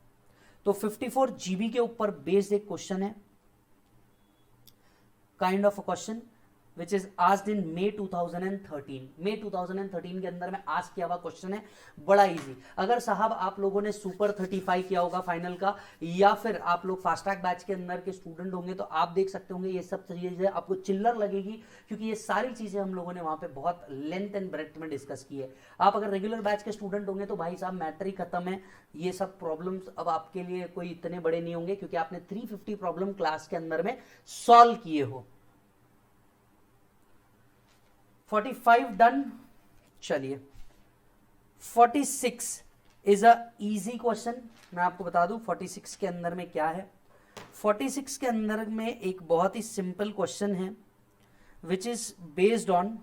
तो 54 GB के ऊपर based एक question है, kind of a question which is asked in May 2013. May 2013 के अंदर में ask किया हुआ क्वेश्चन है, बड़ा इजी. अगर साहब आप लोगों ने सुपर 35 किया होगा फाइनल का, या फिर आप लोग फास्ट ट्रैक बैच के अंदर के स्टूडेंट होंगे, तो आप देख सकते होंगे ये सब चीजें आपको चिल्लर लगेगी, क्योंकि ये सारी चीजें हम लोगों ने वहां पे बहुत लेंथ एंड ब्रेथ में डिस्कस की है. आप अगर रेगुलर बैच के स्टूडेंट होंगे तो भाई साहब मैटर ही खत्म है. ये सब प्रॉब्लम्स अब आपके लिए कोई इतने बड़े नहीं होंगे, क्योंकि आपने 350 प्रॉब्लम क्लास के अंदर में सॉल्व किए हो. 45 डन. चलिए 46 इज अ इजी क्वेश्चन. मैं आपको बता दूं 46 के अंदर में क्या है. 46 के अंदर में एक बहुत ही सिंपल क्वेश्चन है which is based on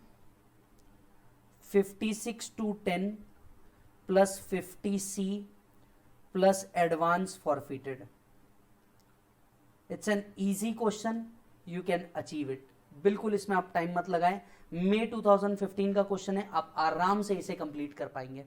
56/10 plus 50C plus advance forfeited. It's an easy question, you can achieve it. बिल्कुल इसमें आप टाइम मत लगाएं. May 2015 का क्वेश्चन है, आप आराम से इसे कंप्लीट कर पाएंगे.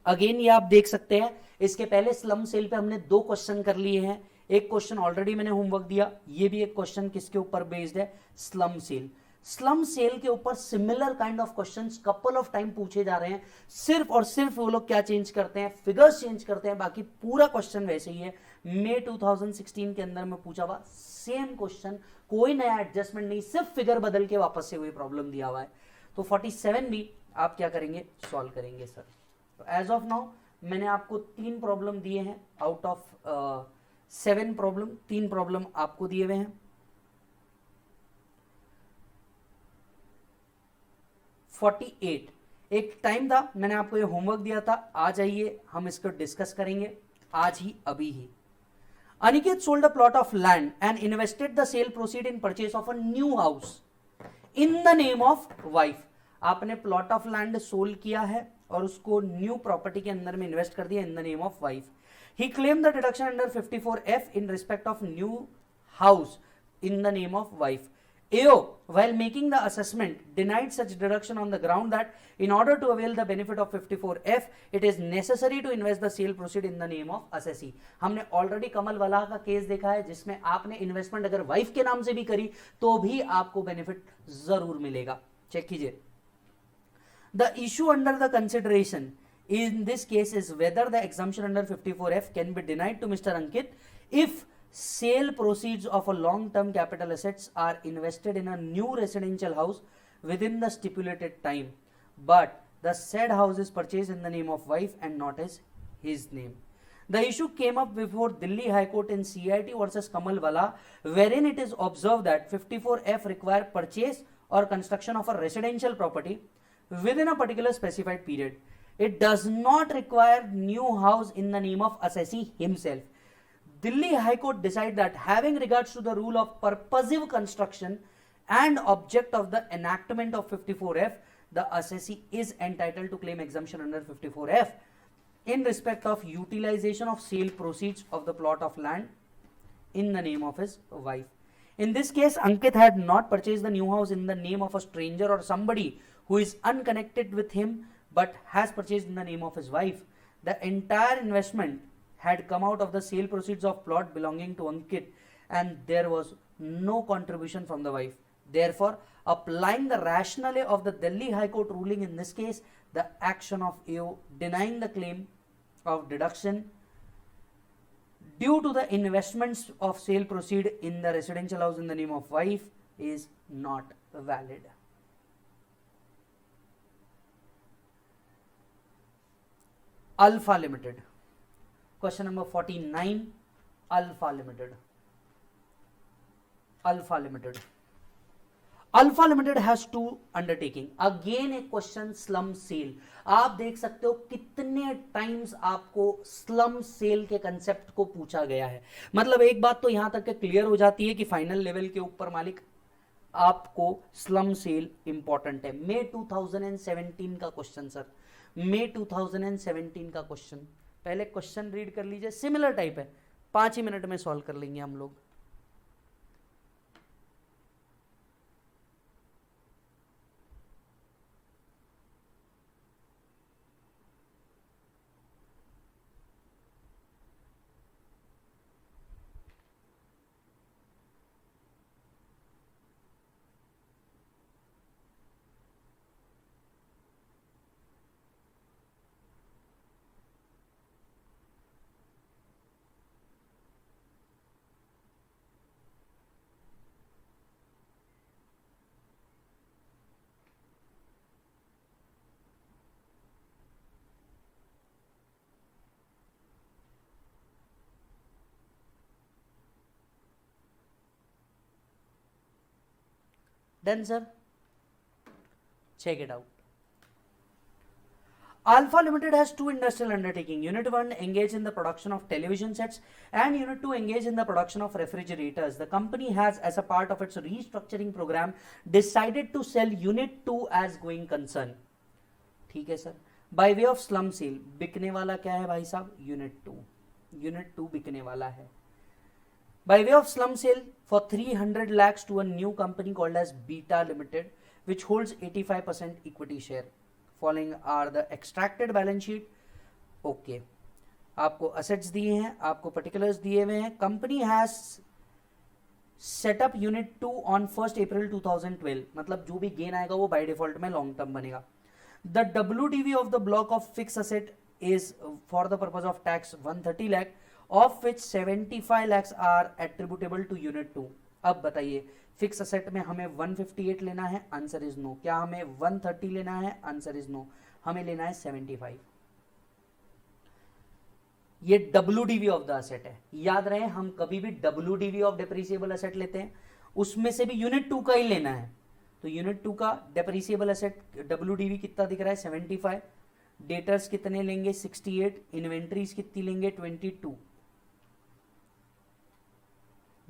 अगेन ये आप देख सकते हैं, इसके पहले स्लम सेल पे हमने 2 क्वेश्चन कर लिए हैं. एक क्वेश्चन ऑलरेडी मैंने होमवर्क दिया, ये भी एक क्वेश्चन किसके ऊपर बेस्ड है, स्लम सेल. स्लम सेल के ऊपर similar kind of questions couple of time पूछे जा रहे हैं. सिर्फ और सिर्फ वो लोग क्या चेंज करते हैं, फिगर्स चेंज करते हैं, बाकी पूरा क्वेश्चन वैसे ही है. May 2016 के अंदर में पूछा हुआ सेम क्वेश्चन, कोई नया एडजस्टमेंट नहीं, सिर्फ फिगर बदल के वापस से वही प्रॉब्लम दिया हुआ है. तो 47 भी आप क्या करेंगे, सॉल्व करेंगे सर. तो एज ऑफ नाउ मैंने आपको 3 प्रॉब्लम दिए हैं आउट ऑफ 7 प्रॉब्लम. 3 प्रॉब्लम आपको दिए हुए हैं. 48 एक टाइम था, मैंने आपको ये होमवर्क दिया था, आ जाइए हम इसको डिस्कस करेंगे आज ही, अभी ही. Aniket sold a plot of land and invested the sale proceed in purchase of a new house in the name of wife. आपने प्लॉट ऑफ लैंड सोल्ड किया है और उसको न्यू प्रॉपर्टी के अंदर में इन्वेस्ट कर दिया इन the name of wife. He claim the deduction under 54F in respect of new house in the name of wife. AO, while making the assessment, denied such deduction on the ground that in order to avail the benefit of 54F, it is necessary to invest the sale proceed in the name of assessee. हमने already कमल वाला का case देखा है, जिसमें आपने investment अगर wife के नाम से भी करी तो भी आपको बेनिफिट जरूर मिलेगा. चेक कीजिए. The issue under the consideration in this case is whether the exemption under 54F can be denied to Mr. Ankit if sale proceeds of a long-term capital assets are invested in a new residential house within the stipulated time, but The said house is purchased in the name of wife and not as his name. The issue came up before Delhi High Court in CIT versus Kamalwala, wherein it is observed that 54F require purchase or construction of a residential property within a particular specified period. It does not require new house in the name of assessee himself. Delhi High Court decided that having regards to the rule of purposive construction and object of the enactment of 54F, the assessee is entitled to claim exemption under 54F in respect of utilization of sale proceeds of the plot of land in the name of his wife. In this case, Ankit had not purchased the new house in the name of a stranger or somebody who is unconnected with him, but has purchased in the name of his wife. The entire investment had come out of the sale proceeds of plot belonging to Ankit, and there was no contribution from the wife. Therefore, applying the rationale of the Delhi High Court ruling in this case, the action of AO denying the claim of deduction due to the investments of sale proceed in the residential house in the name of wife is not valid. Alpha Limited. Question number 49. Alpha Limited. Alpha Limited. Alpha Limited has two undertaking. Again a question slum sale. आप देख सकते हो कितने times आपको slump sale के concept को पूछा गया है. मतलब एक बात तो यहां तक क्लियर हो जाती है कि फाइनल लेवल के ऊपर मालिक आपको स्लम सेल इंपॉर्टेंट है. मई 2017 का क्वेश्चन सर, मई 2017 का क्वेश्चन. पहले क्वेश्चन रीड कर लीजिए, सिमिलर टाइप है, 5 ही मिनट में सॉल्व कर लेंगे हम लोग. Done, sir? Check it out. Alpha Limited has two industrial undertaking. Unit 1 engage in the production of television sets and Unit 2 engage in the production of refrigerators. The company has, as a part of its restructuring program, decided to sell Unit 2 as going concern. ठीक है sir. By way of slum sale, बिकने वाला क्या है भाई साहब? Unit 2. Unit 2 बिकने वाला है. By way of slum sale for 300 lakhs to a new company called as Beta Limited, which holds 85% equity share. Following are the extracted balance sheet. Okay. आपको assets दिए हैं, आपको particulars दिए हुए हैं. Company has set up Unit 2 on 1st April 2012. मतलब जो भी gain आएगा वो by default में long term बनेगा. The WDV of the block of fixed asset is for the purpose of tax 130 lakh. Of which 75 lakhs are attributable to Unit 2. अब बताइए, fix asset में हमें 158 लेना है, आंसर इज नो. क्या हमें 130 लेना है, आंसर इज नो. हमें लेना है 75. ये WDV ऑफ द असेट है. याद रहे, हम कभी भी WDV ऑफ डेप्रिसिएबल असेट लेते हैं, उसमें से भी Unit 2 का ही लेना है. तो Unit 2 का डेप्रिसिएबल असेट WDV कितना दिख रहा है? 75. डेटर्स कितने लेंगे? 68. इन्वेंट्रीज कितनी लेंगे? 22.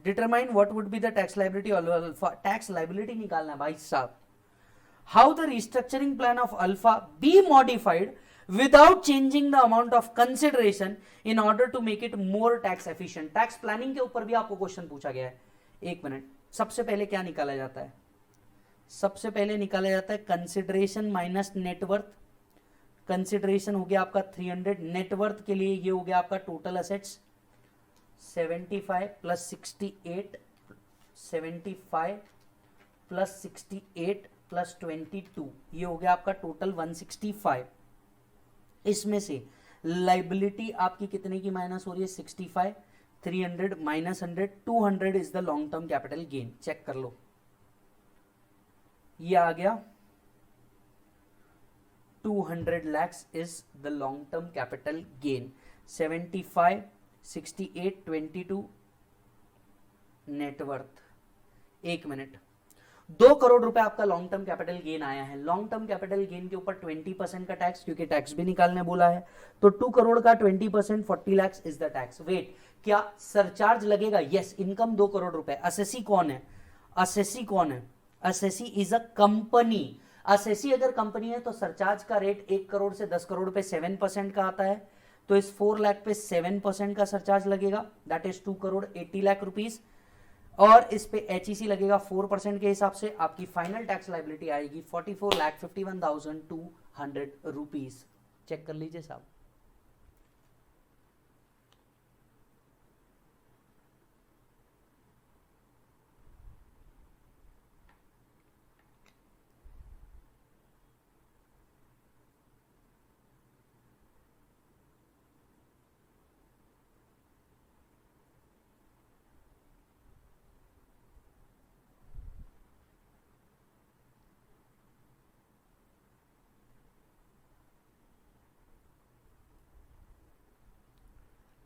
Determine what would be the tax liability of Alpha. Tax liability निकालना भाई साहब. How the restructuring plan of Alpha be modified without changing the amount of consideration in order to make it more tax efficient. Tax planning के ऊपर भी आपको question पूछा गया है. एक मिनट, सबसे पहले क्या निकाला जाता है? सबसे पहले निकाला जाता है कंसिडरेशन माइनस नेटवर्थ. कंसिडरेशन हो गया आपका 300. नेटवर्थ के लिए ये हो गया आपका total assets 75 plus 68, 75 plus 68 plus 22, ये हो गया आपका टोटल 165. इसमें से लाइबिलिटी आपकी कितने की माइनस हो रही है? 65. 300 minus 100, 200 is the long term capital gain. Check कर लो, ये आ गया 200 lakhs is the long term capital gain. 75, 68, 22 net worth. एक मिनट. 2 करोड़ रुपए आपका लॉन्ग टर्म कैपिटल गेन आया है. लॉन्ग टर्म कैपिटल गेन के ऊपर 20% का टैक्स, क्योंकि टैक्स भी निकालने बोला है, तो 2 करोड़ का 20% 40 lakhs is the tax. Wait, क्या सरचार्ज लगेगा? यस. इनकम 2 करोड़ रुपए. असेसी कौन है? असेसी कौन है? Assessee is a company. Assessee अगर कंपनी है तो सरचार्ज का रेट 1 करोड़ से 10 करोड़ पे 7% का आता है. तो इस 4 लाख पे 7% का सरचार्ज लगेगा, that is 2 crore 80 lakh rupees. और इस पे एचईसी लगेगा 4% के हिसाब से. आपकी फाइनल टैक्स लाइबिलिटी आएगी 44,51,200 रुपीज. चेक कर लीजिए साहब.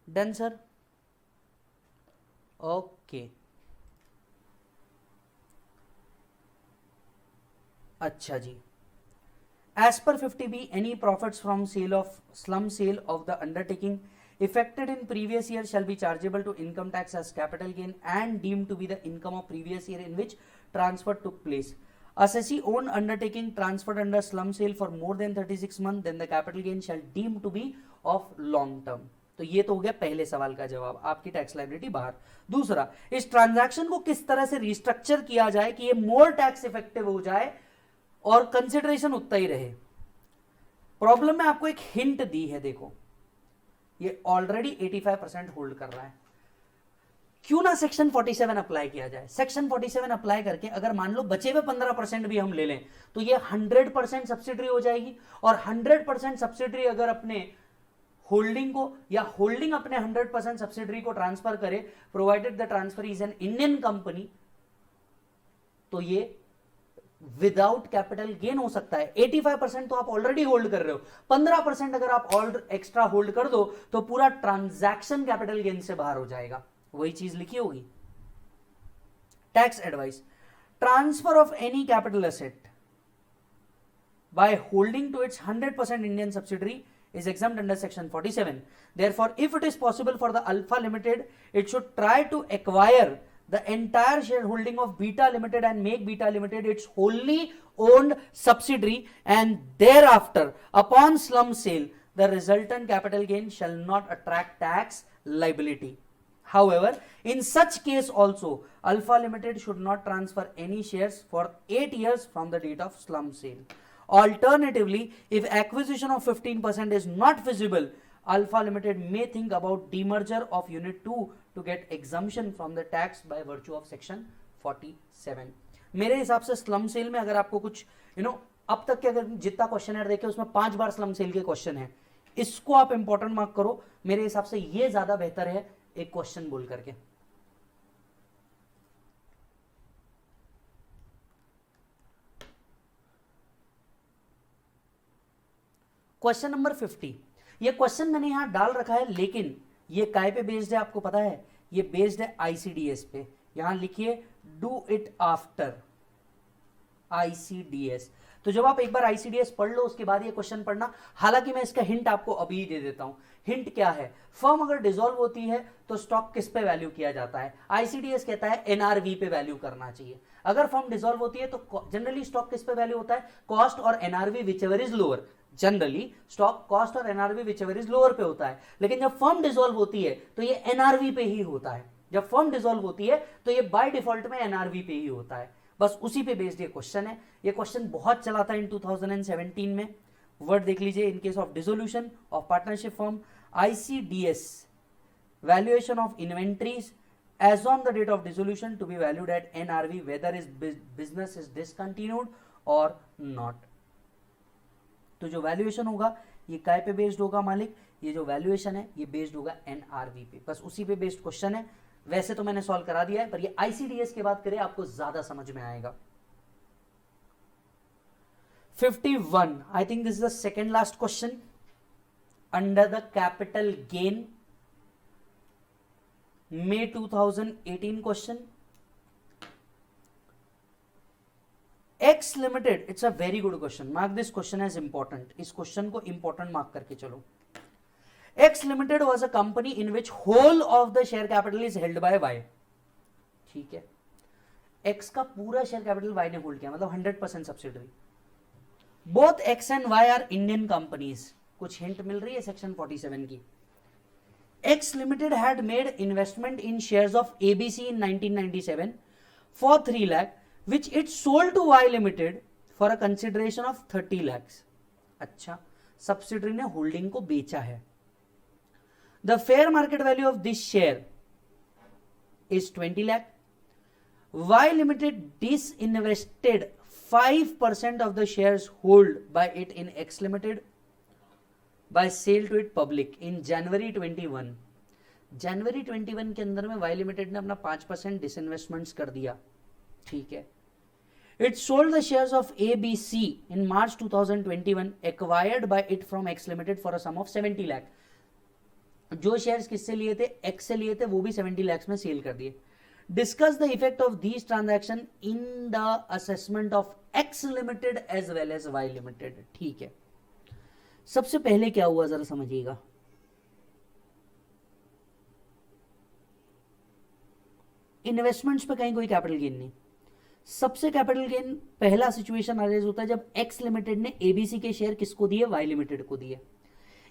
Done sir. ओके. अच्छा जी. As per 50B, any profits from sale of slum sale of the undertaking effected in previous year shall be chargeable to income tax as capital gain and deemed to be the income of previous year in which transfer took place. Assessee owned undertaking transferred under slum sale for more than 36 months, then the capital gain shall deemed to be of long term. तो ये तो हो गया पहले सवाल का जवाब. आपकी टैक्स लाइबिलिटी बाहर. दूसरा, इस ट्रांजैक्शन को किस तरह से रिस्ट्रक्चर किया जाए कि ये मोर टैक्स इफेक्टिव हो जाए और कंसिडरेशन उतना ही रहे. प्रॉब्लम में आपको एक हिंट दी है. देखो, ये ऑलरेडी 85% होल्ड कर रहा है. क्यों ना सेक्शन 47 अप्लाई किया जाए. सेक्शन 47 अप्लाई करके अगर मान लो बचे हुए 15% भी हम ले लें तो ये 100% सब्सिडरी हो जाएगी. और 100% सब्सिडरी अगर अपने होल्डिंग को या होल्डिंग अपने 100% सब्सिडरी को ट्रांसफर करे, provided the transfer is an Indian company, तो ये विदाउट कैपिटल गेन हो सकता है. 85% तो आप ऑलरेडी होल्ड कर रहे हो. 15% अगर आप और एक्स्ट्रा होल्ड कर दो तो पूरा ट्रांजैक्शन कैपिटल गेन से बाहर हो जाएगा. वही चीज लिखी होगी. Tax advice. Transfer of any capital asset by holding to its 100% Indian subsidiary is exempt under section 47. Therefore, if it is possible for the Alpha Limited, it should try to acquire the entire shareholding of Beta Limited and make Beta Limited its wholly owned subsidiary, and thereafter upon slum sale the resultant capital gain shall not attract tax liability. However, in such case also Alpha Limited should not transfer any shares for 8 years from the date of slum sale. Alternatively, if acquisition of 15% is not feasible, Alpha Limited may think about demerger of Unit 2 to get exemption from the tax by virtue of section 47. मेरे हिसाब से slump sale में अगर आपको कुछ अब तक के अगर जितना क्वेश्चन देखे उसमें 5 बार स्लम सेल के क्वेश्चन है, इसको आप इंपॉर्टेंट मार्क करो. मेरे हिसाब से ये ज्यादा बेहतर है एक क्वेश्चन बोल करके. Question number 50. ये क्वेश्चन मैंने यहां डाल रखा है, लेकिन ये काय पे बेस्ड है आपको पता है? ये बेस्ड है आईसीडीएस पे. यहां लिखिए डू इट आफ्टर आईसीडीएस. तो जब आप एक बार आईसीडीएस पढ़ लो उसके बाद ये क्वेश्चन पढ़ना. हालांकि मैं इसका हिंट आपको अभी दे देता हूं. हिंट क्या है? फर्म अगर डिसॉल्व होती है तो स्टॉक किस पे वैल्यू किया जाता है? आईसीडीएस कहता है एनआरवी पे वैल्यू करना चाहिए. अगर फर्म डिसॉल्व होती है तो जनरली स्टॉक किस पे वैल्यू होता है? कॉस्ट और NRV whichever is lower. Generally stock cost और एनआरवी विचएवर इज लोअर पे होता है. लेकिन जब फर्म डिसॉल्व होती है तो ये एनआरवी पे ही होता है. जब फर्म डिसॉल्व होती है तो ये बाय डिफॉल्ट में एनआरवी पे ही होता है. बस उसी पे बेस्ड ये क्वेश्चन है. ये क्वेश्चन बहुत चला था इन 2017 में. वर्ड देख लीजिए. In case of dissolution of partnership firm, ICDS valuation of inventories as on the date of dissolution to be valued at NRV whether is business is discontinued or not. तो जो valuation होगा ये काय पे based होगा मालिक? ये जो वैल्यूएशन है ये बेस्ड होगा एनआरवी पे. बस उसी पे बेस्ड क्वेश्चन है. वैसे तो मैंने सॉल्व करा दिया है, पर ये आईसीडीएस की बात करें आपको ज्यादा समझ में आएगा. 51. I think this is the second last question under the capital gain. May 2018 question. X Limited, it's a very good question. Mark this question as important. इस question को important mark करके चलो. X Limited was a company in which whole of the share capital is held by Y. ठीक है. X का पूरा share capital Y ने hold किया, मतलब 100% subsidiary. Both X and Y are Indian companies. कुछ hint मिल रही है section 47 की. X Limited had made investment in shares of ABC in 1997 for 3 lakh, which it sold to Y Limited for a consideration of 30 lakhs. अच्छा, subsidiary ने holding को बेचा है. The fair market value of this share is 20 lakh. Y Limited disinvested 5% of the shares held by it in X Limited by sale to it public in January 21. January 21 के अंदर में Y Limited ने अपना 5% disinvestments कर दिया. ठीक है. It sold the shares of ABC in March 2021 acquired by it from X Limited for a sum of 70 lakh. जो शेयर्स किससे लिए थे, X से लिए थे, वो भी 70 lakhs में सेल कर दिए. Discuss the effect of these transaction in the assessment of X Limited as well as Y Limited. ठीक है. सबसे पहले क्या हुआ जरा समझिएगा. इन्वेस्टमेंट्स पे कहीं कोई कैपिटल गेन नहीं. सबसे कैपिटल गेन पहला सिचुएशन अरेज होता है जब एक्स लिमिटेड ने एबीसी के शेयर किसको दिए, वाई लिमिटेड को दिए.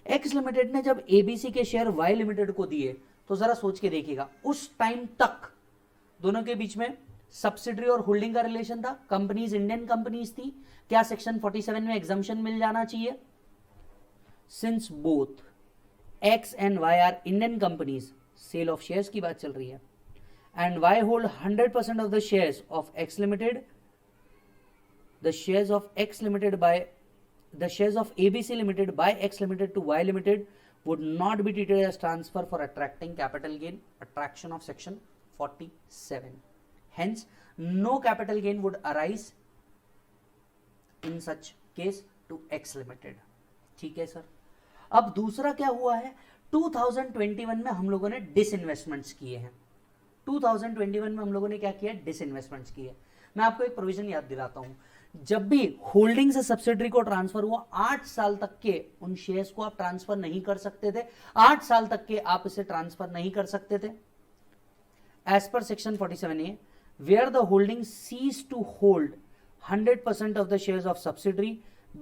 एक्स लिमिटेड ने जब एबीसी के शेयर वाई लिमिटेड को दिए तो जरा सोच के देखिएगा, उस टाइम तक दोनों के बीच में सब्सिडरी और होल्डिंग का रिलेशन था. कंपनीज इंडियन कंपनीज थी. क्या सेक्शन 47 में एग्जम्पशन मिल जाना चाहिए. Since both X and Y are Indian companies, sale of shares की बात चल रही है, and Y hold 100% of the shares of X Limited. The shares of X Limited by the shares of ABC Limited by X Limited to Y Limited would not be treated as transfer for attracting capital gain, attraction of section 47. Hence, no capital gain would arise in such case to X Limited. ठीक है sir. अब दूसरा क्या हुआ है, 2021 में हम लोगों ने डिसइन्वेस्टमेंट्स किए हैं. 2021 में हम लोगों ने क्या किया, डिसइन्वेस्टमेंट्स किए. मैं आपको एक प्रोविजन याद दिलाता हूं. जब भी होल्डिंग से सब्सिडरी को ट्रांसफर हुआ, 8 साल तक के उन शेयर्स को आप ट्रांसफर नहीं कर सकते थे. 8 साल तक के आप इसे ट्रांसफर नहीं कर सकते थे एज पर section 47A, where the holding ceases to hold 100% of the shares of subsidiary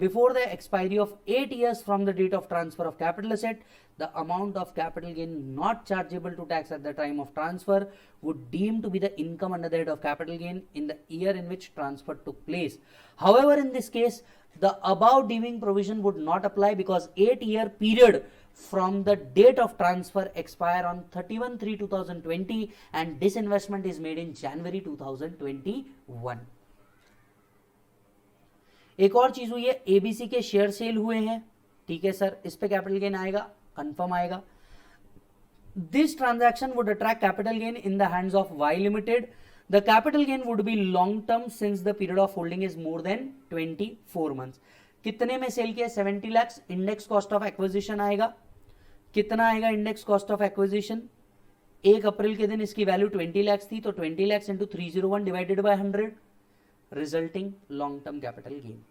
before the expiry of 8 years from the date of transfer of capital asset. The amount of capital gain not chargeable to tax at the time of transfer would deem to be the income under the head of capital gain in the year in which transfer took place. However, in this case, the above deeming provision would not apply because 8-year period from the date of transfer expire on 31/3/2020 and disinvestment is made in January 2021. एक और चीज हुई है, ABC के share cell हुए हैं. ठीक है सर, इस पे कैपिटल गेन आएगा, कंफर्म आएगा. This transaction would attract capital gain in the hands of Y limited. The capital gain would be long term since the period of holding is more than 24 months. कितने में sale किया, 70 lakhs. Index cost of acquisition आएगा, कितना आएगा index cost of acquisition. 1 अप्रैल के दिन इसकी वैल्यू 20 lakhs थी, तो 20 lakhs into 301 divided by 100, resulting long term capital gain.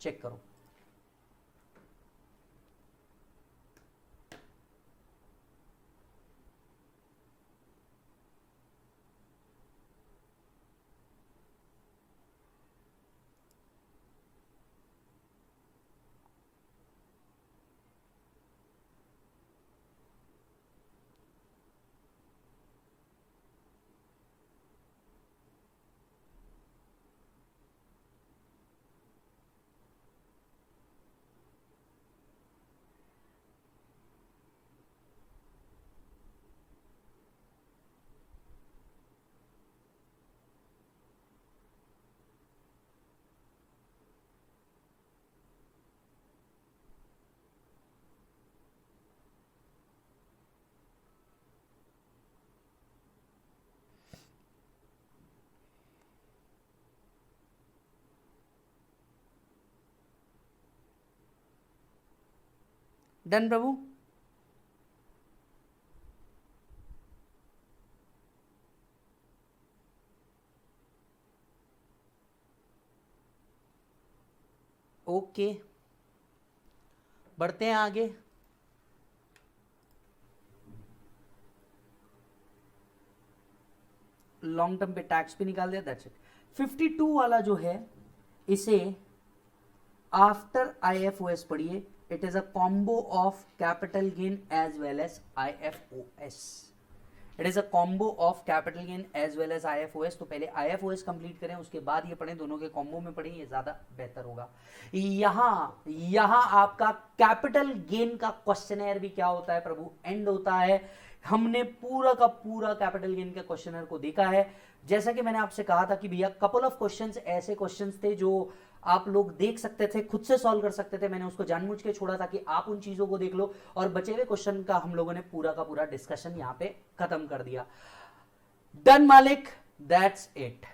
Check करो. डन प्रभु? ओके, बढ़ते हैं आगे। लॉन्ग टर्म पे टैक्स भी निकाल दिया, दैट्स इट। 52 वाला जो है, इसे आफ्टर IFOS पढ़िए। It is a combo of capital gain as well as IFOS। It is a combo of capital gain as well as IFOS। तो पहले IFOS कंप्लीट करें, उसके बाद ये पढ़ें, दोनों के कॉम्बो में पढ़ें, ये ज्यादा बेहतर होगा। यहां आपका कैपिटल गेन का क्वेश्चनर भी क्या होता है प्रभु? एंड होता है। हमने पूरा का पूरा कैपिटल गेन के क्वेश्चनर को देखा है। जैसा कि मैंने आपसे कहा था कि भैया कपल ऑफ क्वेश्चंस ऐसे क्वेश्चंस थे जो आप लोग देख सकते थे, खुद से सॉल्व कर सकते थे। मैंने उसको जानबूझ के छोड़ा था कि आप उन चीजों को देख लो, और बचे हुए क्वेश्चन का हम लोगों ने पूरा का पूरा डिस्कशन यहां पे खत्म कर दिया। डन मालिक, दैट्स इट।